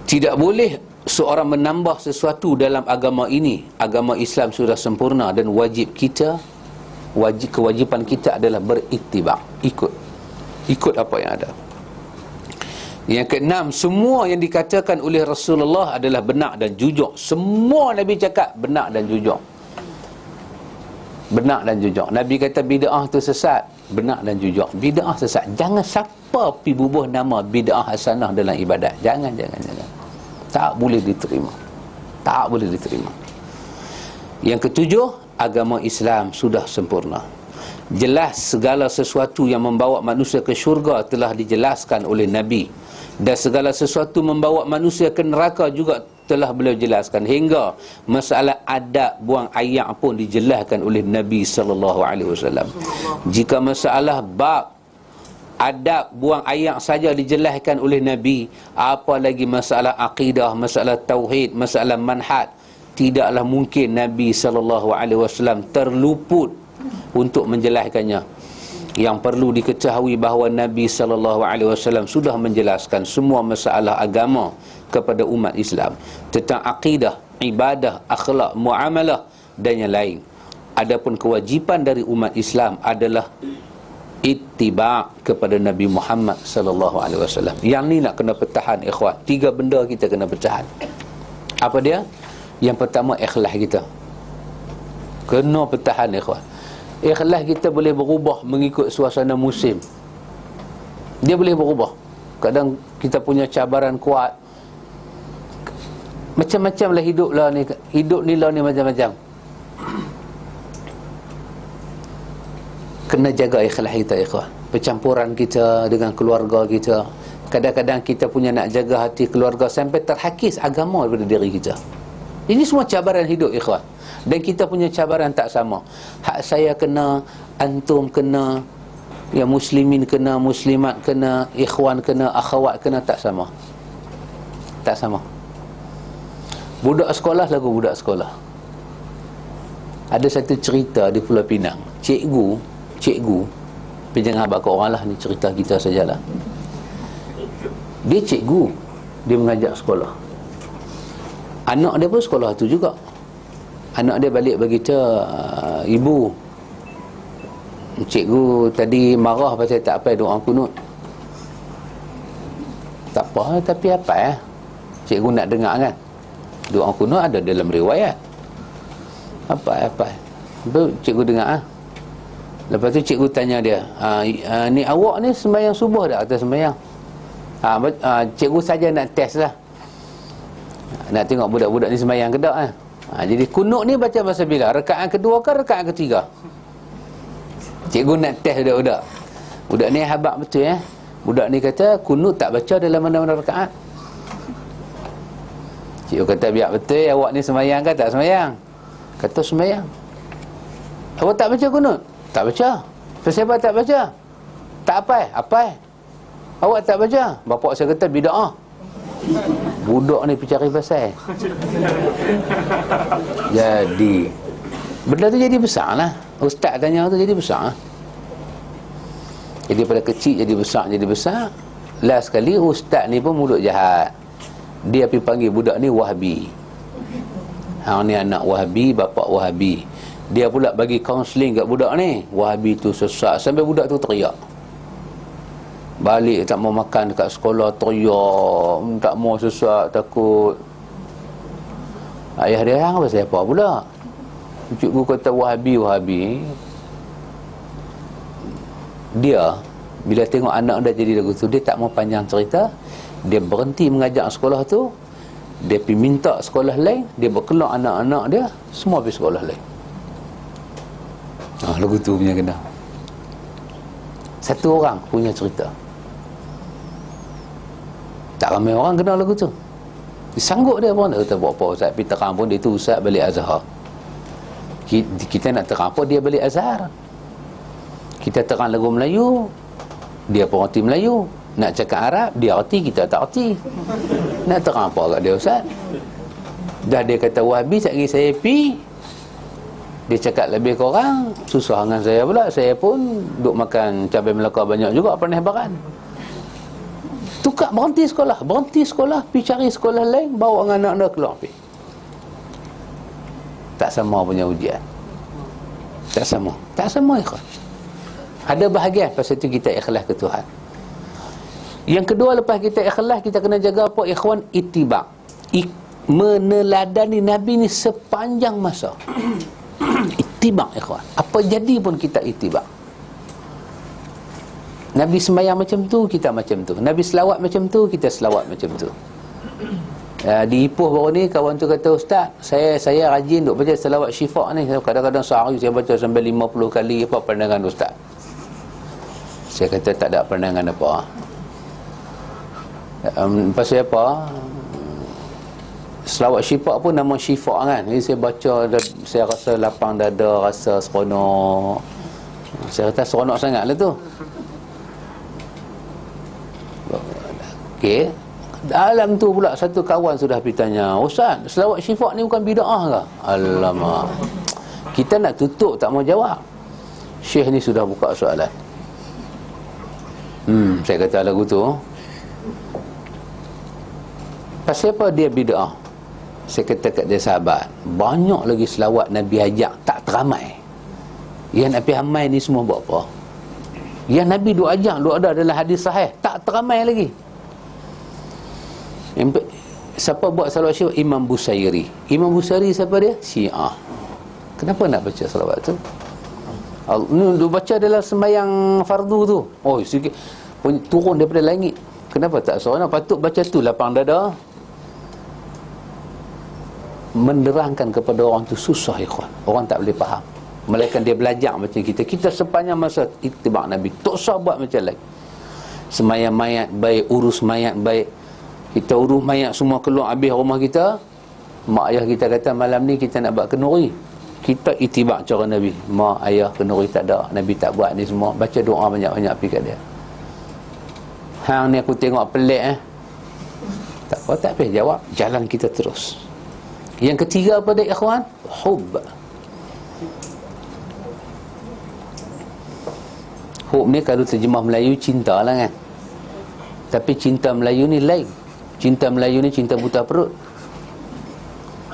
Tidak boleh seorang menambah sesuatu dalam agama ini. Agama Islam sudah sempurna dan kewajipan kita adalah berittiba', ikut apa yang ada. Yang keenam, semua yang dikatakan oleh Rasulullah adalah benar dan jujur. Semua Nabi cakap benar dan jujur. Benar dan jujur. Nabi kata bid'ah tu sesat, benar dan jujur. Bid'ah sesat. Jangan siapa pi bubuh nama bid'ah hasanah dalam ibadat. Jangan. Tak boleh diterima. Tak boleh diterima. Yang ketujuh, agama Islam sudah sempurna. Jelas segala sesuatu yang membawa manusia ke syurga telah dijelaskan oleh Nabi. Dan segala sesuatu membawa manusia ke neraka juga telah beliau jelaskan. Hingga masalah adab buang air pun dijelaskan oleh Nabi SAW. Jika masalah bab adab buang air saja dijelaskan oleh Nabi, apalagi masalah akidah, masalah tauhid, masalah manhaj. Tidaklah mungkin Nabi SAW terluput untuk menjelaskannya. Yang perlu diketahui bahawa Nabi SAW sudah menjelaskan semua masalah agama kepada umat Islam, tentang akidah, ibadah, akhlak, muamalah dan yang lain. Adapun kewajipan dari umat Islam adalah ittiba' kepada Nabi Muhammad SAW. Yang ni nak kena pertahan, ikhwan. 3 benda kita kena pertahan. Apa dia? Yang pertama, ikhlas kita kena pertahan, ikhwan. Ikhlas kita boleh berubah mengikut suasana musim. Dia boleh berubah. Kadang kita punya cabaran kuat, macam-macam lah hidup lah ni. Hidup ni lah ni macam-macam. Kena jaga ikhlas kita, ikhwan. Percampuran kita dengan keluarga kita. Kadang-kadang kita punya nak jaga hati keluarga sampai terhakis agama daripada diri kita. Ini semua cabaran hidup, ikhwan. Dan kita punya cabaran tak sama. Hak saya kena, antum kena, ya muslimin kena, muslimat kena, ikhwan kena, akhwat kena, tak sama. Tak sama. Budak sekolah lagu budak sekolah. Ada satu cerita di Pulau Pinang. Cikgu, tapi jangan habaq kat orang lah, ni cerita kita sajalah. Dia cikgu, dia mengajar sekolah. Anak dia pun sekolah tu juga. Anak dia balik berkata, ibu, cikgu tadi marah pasal tak apa doa kunut. Tak apa, tapi apa cikgu nak dengar kan. Doa kunut ada dalam riwayat. Apa cikgu dengar Lepas tu cikgu tanya dia, ni awak ni sembahyang subuh tak atau sembahyang? Cikgu saja nak test lah, nak tengok budak-budak ni sembahyang ke tak. Jadi kunut ni baca masa bila? Rakaat kedua ke rakaat ketiga? Cikgu nak test budak-budak. Budak ni habaq betul ya. Budak ni kata kunut tak baca dalam mana-mana rakaat. Cikgu kata biar betul, awak ni sembahyang ke tak sembahyang? Kata sembahyang. Awak tak baca kunut? Tak baca. Siapa tak baca? Tak apa. Awak tak baca? Bapak saya kata bid'ah. Budak ni percari pasal. Jadi benda tu jadi besar lah. Ustaz tanya tu jadi besar. Jadi pada kecil jadi besar. Last sekali ustaz ni pun mulut jahat. Dia pergi panggil budak ni Wahabi. Hang ni anak Wahabi, bapak Wahabi. Dia pula bagi kaunseling kat budak ni. Wahabi tu sesat. Sampai budak tu teriak. Balik tak mau makan dekat sekolah, teriak, tak mau, sesat, takut. Ayah dia apa siapa pula? Cikgu kata Wahabi. Dia bila tengok anak dia jadi lagu tu, dia tak mau panjang cerita. Dia berhenti mengajar sekolah tu. Dia pergi minta sekolah lain. Dia berkelak anak-anak dia, semua pergi sekolah lain. Lagu tu punya kena. Satu orang punya cerita. Tak ramai orang kenal lagu tu. Disanggup dia pun. Dia kata buat apa Ustaz, pergi terang pun dia tu Ustaz balik Azhar. Kita nak terang apa dia balik Azhar. Kita terang lagu Melayu, dia pun reti Melayu. Nak cakap Arab, dia reti, kita tak reti. Nak terang apa kat dia Ustaz? Dah dia kata Wahabi, sekali saya pergi, dia cakap lebih kurang, susah dengan saya pula. Saya pun duk makan cabai Melaka banyak juga, pernah baran. Tukar, berhenti sekolah, pergi cari sekolah lain, bawa dengan anak dia keluar pergi. Tak sama punya ujian. Tak sama ikhwan. Ada bahagian pasal itu kita ikhlas ke Tuhan. Yang kedua, lepas kita ikhlas, kita kena jaga apa ikhwan? Ittiba'. Meneladani Nabi ni sepanjang masa. Ittiba' ikhwan. Apa jadi pun kita ittiba'. Nabi sembahyang macam tu, kita macam tu. Nabi selawat macam tu, kita selawat macam tu. Di Ipoh baru ni, kawan tu kata, Ustaz, saya rajin duk baca selawat syifa' ni. Kadang-kadang sehari saya baca sampai 50 kali. Apa pandangan Ustaz? Saya kata tak ada pandangan apa. Pasal apa? Selawat syifa' pun nama syifa' kan. Jadi saya baca, saya rasa lapang dada, rasa seronok. Saya kata seronok sangat lah tu. Okey. Dalam tu pula satu kawan sudah pergi tanya, Ustaz, selawat syifa' ni bukan bid'ah ke? Alamak. Kita nak tutup tak mau jawab. Syekh ni sudah buka soalan. Saya kata lagu tu, pasal apa dia bid'ah? Saya kata kat dia, sahabat, banyak lagi selawat Nabi ajak tak teramai. Yang Nabi amai ni semua buat apa? Yang Nabi duk ajak, duk ada dalam hadis sahih, tak teramai lagi. Siapa buat salawat syifa? Imam Busairi. Imam Busairi siapa dia? Syiah. Kenapa nak baca salawat tu? Ni duk baca dalam sembahyang fardu tu. Oh, sikit turun daripada langit. Kenapa tak seorang? Patut baca tu lapang dada. Menerangkan kepada orang tu susah ikhwan. Orang tak boleh faham. Melainkan dia belajar macam kita. Kita sepanjang masa ittiba' Nabi, tak usah buat macam lain. Sembahyang mayat baik, urus mayat baik. Kita urus mayat semua keluar habis rumah kita. Mak ayah kita kata malam ni kita nak buat kenuri. Kita ittiba' cara Nabi. Mak ayah kenuri tak ada, Nabi tak buat ni semua. Baca doa banyak-banyak pergi kat dia. Hang ni aku tengok pelik Tak apa, tak payah jawab. Jalan kita terus. Yang ketiga pada ikhwan, hub. Hub ni kalau terjemah Melayu cinta lah kan. Tapi cinta Melayu ni lain. Cinta Melayu ni cinta buta perut.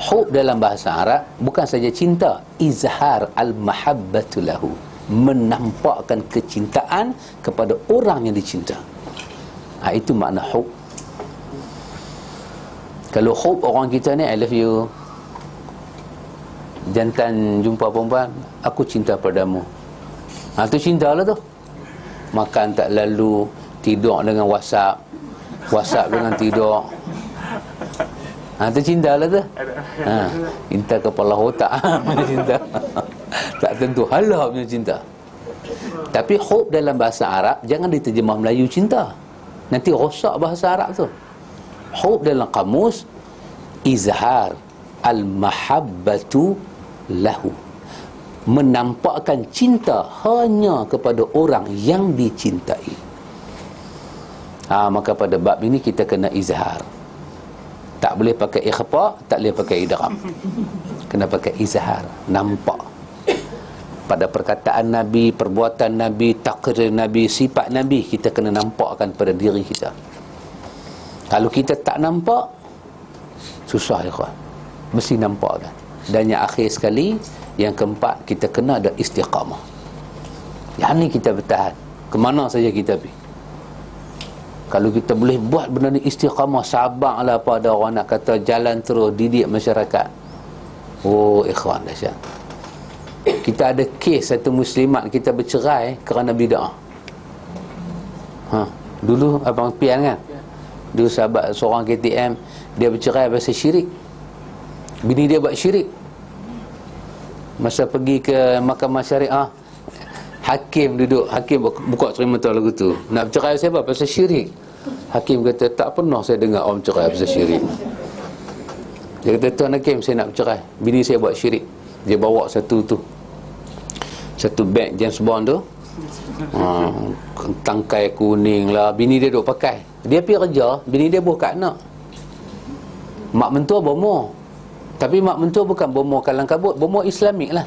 Hub dalam bahasa Arab bukan saja cinta, izhar al-mahabbatu lahu, menampakkan kecintaan kepada orang yang dicinta. Itu makna hub. Kalau hub orang kita ni, I love you. Jantan jumpa perempuan, aku cinta padamu. Tu cinta lah tu. Makan tak lalu, tidur dengan WhatsApp, WhatsApp dengan tidur. Tu cinta lah tu. Cinta kepala otak punya cinta. Tak tentu halah punya cinta. Tapi hub dalam bahasa Arab jangan diterjemah Melayu cinta. Nanti rosak bahasa Arab tu. Hub dalam kamus, izhar al-mahabbatu lahu, menampakkan cinta hanya kepada orang yang dicintai. Maka pada bab ini kita kena izhar. Tak boleh pakai ikhfa, tak boleh pakai idgham. Kena pakai izhar, nampak. Pada perkataan Nabi, perbuatan Nabi, takrir Nabi, sifat Nabi, kita kena nampakkan pada diri kita. Kalau kita tak nampak, susah ikhwan. Mesti nampakkan. Dan yang akhir sekali, Yang keempat, kita kena ada istiqamah. Yang ni kita bertahan kemana saja kita pergi. Kalau kita boleh buat benda ni istiqamah, sabarlah pada orang nak kata, jalan terus didik masyarakat. Oh ikhwan, dahsyat. Kita ada kes satu muslimat kita bercerai kerana bid'ah. Dulu abang Pian kan, dulu sahabat seorang KTM, dia bercerai pasal syirik. Bini dia buat syirik. Masa pergi ke mahkamah syariah, hakim duduk, hakim buka cerita lagu tu, nak bercerai siapa? Pasal syirik. Hakim kata, tak pernah saya dengar orang bercerai pasal syirik. Dia kata, tuan hakim, saya nak bercerai, bini saya buat syirik. Dia bawa satu beg James Bond tu, tangkai kuning lah, bini dia duk pakai. Dia pergi kerja, bini dia buh kat anak. Mak mentua bomoh, tapi mak mentua bukan bomoh kalang kabut, bomoh Islamik lah.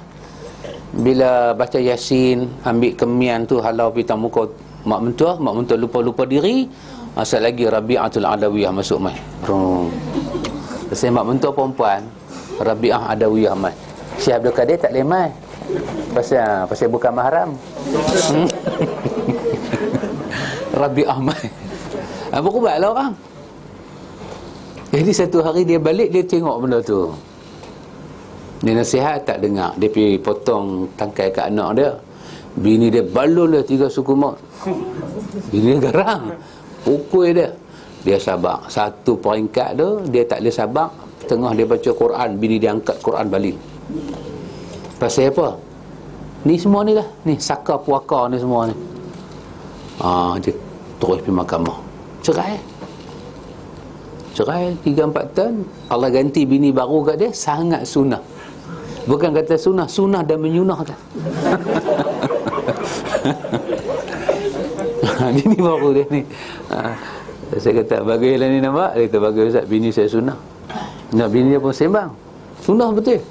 Bila baca Yasin, ambil kemian tu halau pitang muka mak mentua lupa diri, asal lagi Rabi'atul Adawiyah masuk mai. Pasal mak mentua perempuan, Rabi'ah Adawiyah mai. Syekh Abdul Qadir tak boleh mai. Pasal bukan mahram. Rabi'ah mai. Berubatlah orang. Jadi satu hari dia balik, dia tengok benda tu. Dia nasihat tak dengar. Dia pergi potong tangkai kat anak dia. Bini dia balun dia 3 suku maut. Bini dia garang, pukul dia. Dia sabar. Satu peringkat tu dia tak boleh sabar. Tengah dia baca Quran, bini dia angkat Quran balik. Pasal apa? Ni semua ni lah, ni saka puaka ni semua ni. Dia terus pergi mahkamah, cerai 3-4 tahun. Allah ganti bini baru kat dia, sangat sunnah. Bukan kata sunnah dan menyunahkan. Bini baru dia ni. Saya kata, bagilah ni nampak. Dia kata, bagi Ustaz, bini saya sunnah. Nah, bini dia pun sembang, sunnah betul.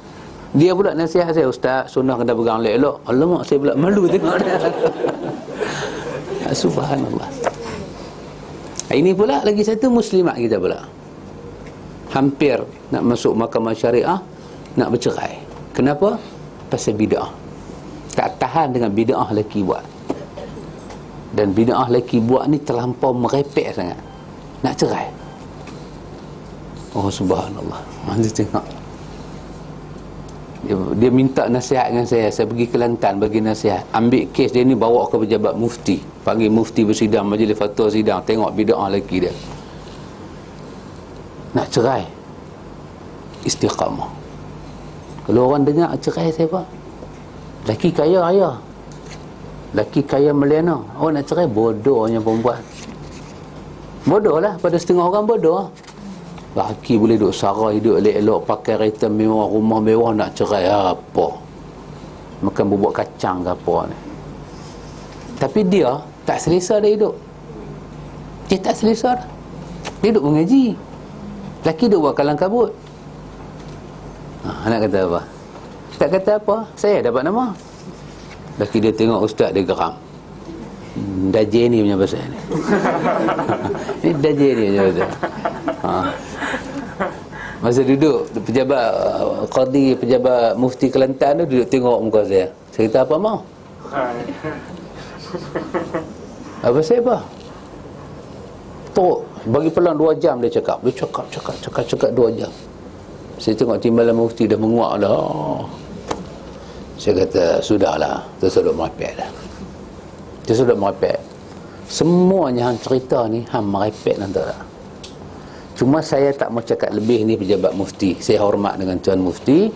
Dia pula nasihat saya, Ustaz, sunnah kena pegang elok-elok. Alamak, saya pula malu tengok dia. Subhanallah. Ini pula lagi satu muslimat kita pula, hampir nak masuk mahkamah syariah, nak bercerai. Kenapa? Pasal bid'ah. Tak tahan dengan bid'ah lelaki buat. Dan bid'ah lelaki buat ni terlampau merepek sangat. Nak cerai. Oh subhanallah. Mana tengok. Dia minta nasihat dengan saya. Saya pergi Kelantan bagi nasihat. Ambil kes dia ni, bawa ke pejabat mufti. Panggil mufti bersidang, majlis fatwa sidang. Tengok bid'ah lelaki dia. Nak cerai, istiqamah. Kalau orang dengar cerai siapa? Lelaki kaya raya, lelaki kaya melena. Orang nak cerai, bodohnya perempuan. Bodoh lah, pada setengah orang bodoh. Lelaki boleh duduk sarai, hidup elok-elok, pakai kereta mewah, rumah mewah, nak cerai apa? Makan bubuk kacang ke apa ni. Tapi dia tak selesa dah hidup. Dia tak selesa dah. Dia duduk mengaji, lelaki duduk buat kalang kabut. Nak kata apa? Tak kata apa, saya dapat nama. Lelaki dia tengok ustaz, dia geram. Dajjal ni punya bahasa ni. Ini dajjal ni punya bahasa. Masa duduk pejabat qadi, pejabat mufti Kelantan tu duduk tengok muka saya. Saya kata, apa mau? Apa saya apa? Teruk. Bagi pelan 2 jam dia cakap. Dia cakap 2 jam. Saya tengok timbalan mufti dah menguak dah. Saya kata, sudahlah, tersudut merepek dah. Tersudut merepek. Semuanya hang cerita ni hang merepek nanti dah. Cuma saya tak mau cakap lebih ni pejabat mufti. Saya hormat dengan tuan mufti.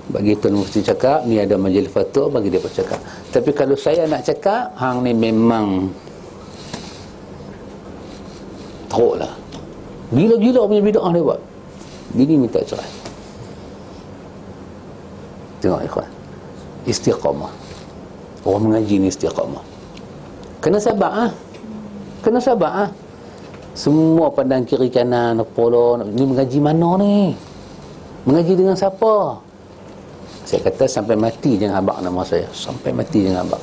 Bagi tuan mufti cakap, ni ada majlis fatwa, bagi dia bercakap. Tapi kalau saya nak cakap, hang ni memang teruk lah. Gila-gila punya bid'ah dia buat. Bini minta cerai. Tengok ikhwan, istiqamah. Orang mengaji ni istiqamah. Kena sabar Kena sabar Semua pandang kiri kanan, polo, ni mengaji mana ni? Mengaji dengan siapa? Saya kata sampai mati jangan habaq nama saya. Sampai mati jangan habaq.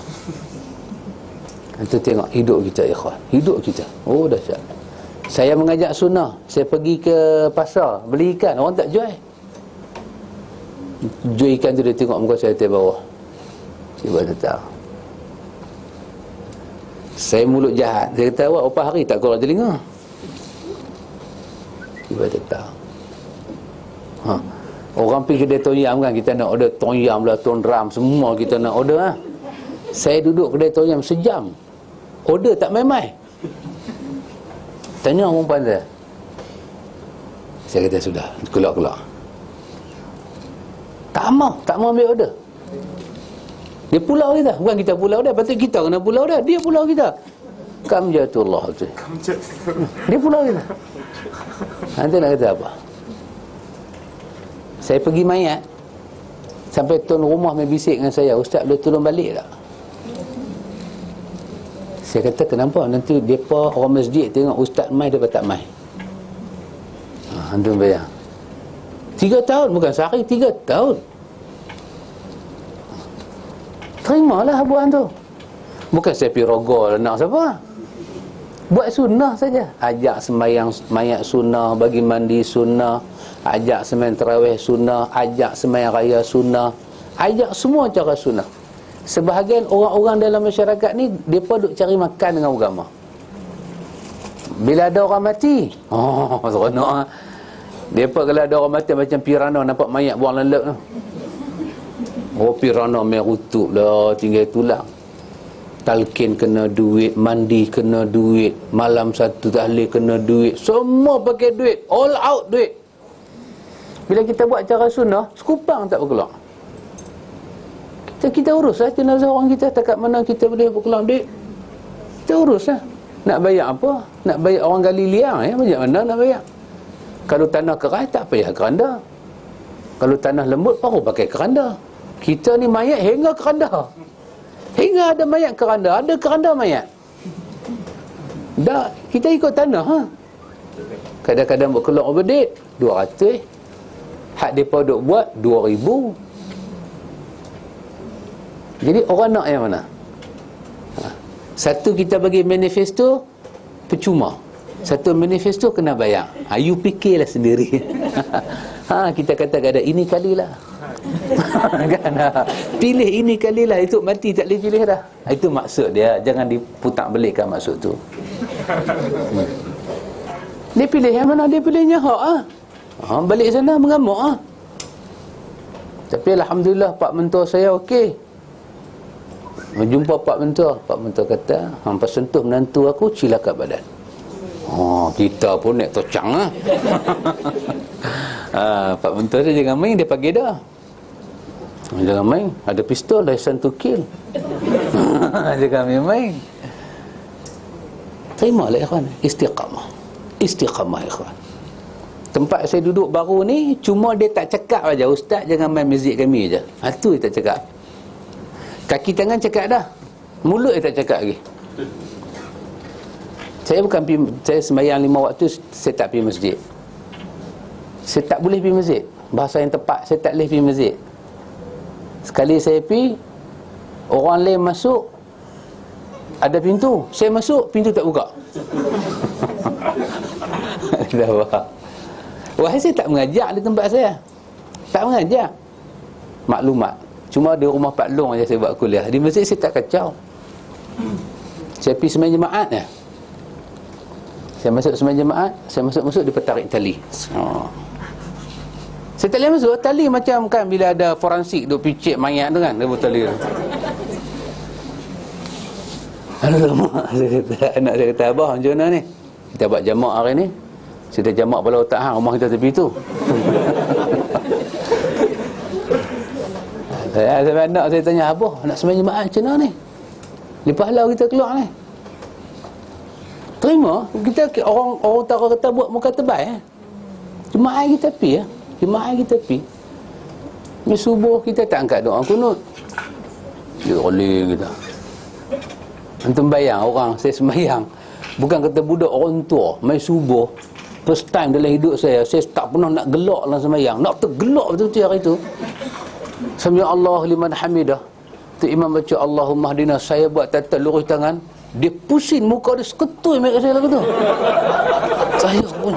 Itu tengok hidup kita ikhwan. Hidup kita. Oh dahsyat. Saya mengajak sunnah. Saya pergi ke pasar beli ikan, orang tak jual. jual ikan tu dia tengok muka saya atas bawah. Cuba tak. Saya mulut jahat. Dia kata, awak berapa hari tak keluar telinga? Cuba tak. Orang pergi kedai tom yam kan, kita nak order tom yam lah, tom ram, semua kita nak order lah. Saya duduk kedai tom yam sejam, order tak main-main. Tanya orang perempuan saya. Saya kata sudah, keluar. Tak mau ambil order. Dia pulau kita, bukan kita pulau dia. Patut kita kena pulau dia, dia pulau kita. Kamjatullah tu. Dia pulau kita. Nanti nak kata apa? Saya pergi mayat, sampai tuan rumah main bisik dengan saya, ustaz boleh tolong balik tak? Saya kata kenapa? Nanti mereka orang masjid tengok ustaz mai, mereka tak mai. Antum bayang 3 tahun, bukan sehari, 3 tahun. Terimalah habuan tu. Bukan saya pergi rogol nak siapa. Buat sunnah saja. Ajak sembahyang mayat sunnah, bagi mandi sunnah, ajak sembahyang tarawih sunnah, ajak sembahyang raya sunnah, ajak semua cara sunnah. Sebahagian orang-orang dalam masyarakat ni, mereka duk cari makan dengan agama. Bila ada orang mati, seronok lah. Mereka kalau ada orang mati macam pirana nampak mayat buang lalat tu. Pirana main rutuk lah, tinggal tulang. Talqin kena duit, mandi kena duit, malam satu tahlil kena duit, semua pakai duit, all out duit. Bila kita buat cara sunnah, sekupang tak berkeluar. Kita urus lah jenazah orang kita. Takat mana kita boleh berkeluar duit, kita urus lah. Nak bayar apa? Nak bayar orang gali liang macam mana nak bayar? Kalau tanah keras tak payah keranda. Kalau tanah lembut baru pakai keranda. Kita ni mayat hingga keranda. Hingga ada mayat keranda, ada keranda mayat. Dah, kita ikut tanah Kadang-kadang buat keluar overdate 200. Hak mereka duk buat 2000. Jadi orang nak yang mana? Satu kita bagi manifesto percuma, satu manifesto kena bayar. You fikirlah sendiri. Kita kata-kata ini kalilah. Kan? Pilih ini kalilah, itu mati tak boleh pilih dah. Itu maksud dia. Jangan diputar belikkan maksud tu. Dia pilih yang mana? Dia pilihnya hak balik sana mengamuk Tapi alhamdulillah Pak Mentor saya okey. Jumpa Pak Mentor kata, hampa sentuh menantu aku, cilaka badan. Kita pun nak tocang Pak Mentor dia jangan main, dia pagi dah. Jangan main, ada pistol, license to kill. Jangan main. Terimalah ikhwan, istiqamah ikhwan. Tempat saya duduk baru ni, cuma dia tak cakap aja, ustaz jangan main masjid kami aja. Tu dia tak cakap. Kaki tangan cakap dah, mulut dia tak cakap lagi. Saya sembahyang 5 waktu, saya tak pergi masjid. Saya tak boleh pergi masjid. Bahasa yang tepat, saya tak boleh pergi masjid. Sekali saya pergi, orang lain masuk, ada pintu, saya masuk, pintu tak buka. Dah faham. Wahai, saya tak mengajak di tempat saya. Tak mengajak. Maklumat. Cuma di rumah Pak Long aja saya buat kuliah. Di masjid saya tak kacau. Saya pergi sembahyang jemaat ya. Saya masuk sembahyang jemaat, saya masuk dia tarik tali. Saya tak boleh masuk. Tali macam kan bila ada forensik duk picit mayat tu kan, dia buat tali tu. Alamak, anak saya kata, abah macam mana ni? Kita buat jamak hari ni. Kita jamak pada otak rumah kita tepi tu. Saya anak saya tanya, abah nak sembahyang jemaat macam mana ni? Lepas halau kita keluar ni. Terima. Kita orang utara kata buat muka tebal Jemaah kita pi Jemaah kita pi. Ni subuh kita tak angkat doa kunut. Dia rolling kita. Antum bayang orang saya sembahyang, bukan kata budak orang tua, mai subuh. First time dalam hidup saya tak pernah nak gelak dalam sembahyang. Nak tergelak betul-betul hari tu. Sami Allah liman hamidah. Tu imam baca Allahumma hdina, saya buat tata lurus tangan, dia pusing muka dia seketui mek saya lagu tu. Saya pun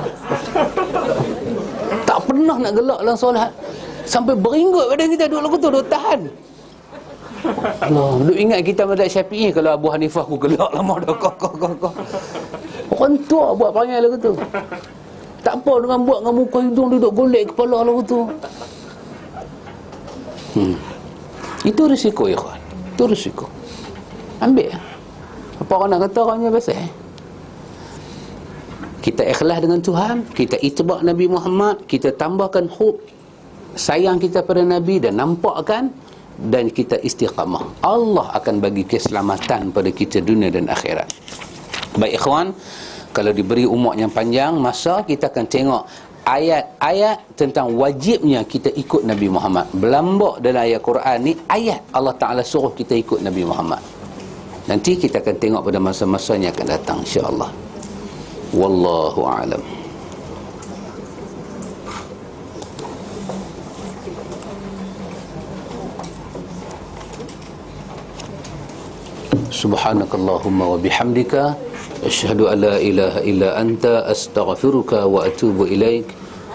tak pernah nak gelak dalam solat. Sampai beringgut badan kita duduk lagu tu, duduk tahan. Allah, duduk ingat kita mazhab Syafi'i, kalau Abu Hanifah aku gelak lama dah kau. Orang tua buat perangai lagu tu. Tak apa dengan buat dengan muka hidung duduk golek kepala lagu tu. Itu risiko, ikhwan. Itu risiko. Ambil. Apa orang nak kata orangnya pasal? Kita ikhlas dengan Tuhan, kita itibak Nabi Muhammad, kita tambahkan hub sayang kita pada Nabi dan nampakkan, dan kita istiqamah. Allah akan bagi keselamatan pada kita dunia dan akhirat. Baik ikhwan, kalau diberi umur yang panjang, masa kita akan tengok ayat-ayat tentang wajibnya kita ikut Nabi Muhammad. Berlambak dalam ayat Quran ni, ayat Allah Ta'ala suruh kita ikut Nabi Muhammad. Nanti kita akan tengok pada masa-masa yang akan datang, insya-Allah. Wallahu a'lam. Subhanakallahumma wa bihamdika asyhadu an la ilaha illa anta astaghfiruka wa atubu ilaik.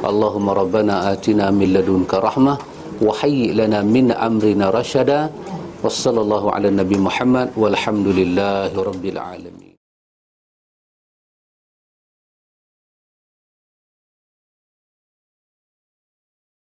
Allahumma rabbana atina min ladunka rahmah wa hayyi lana min amrina rashada. Wassallallahu ala nabi Muhammad walhamdulillahi rabbil alamin.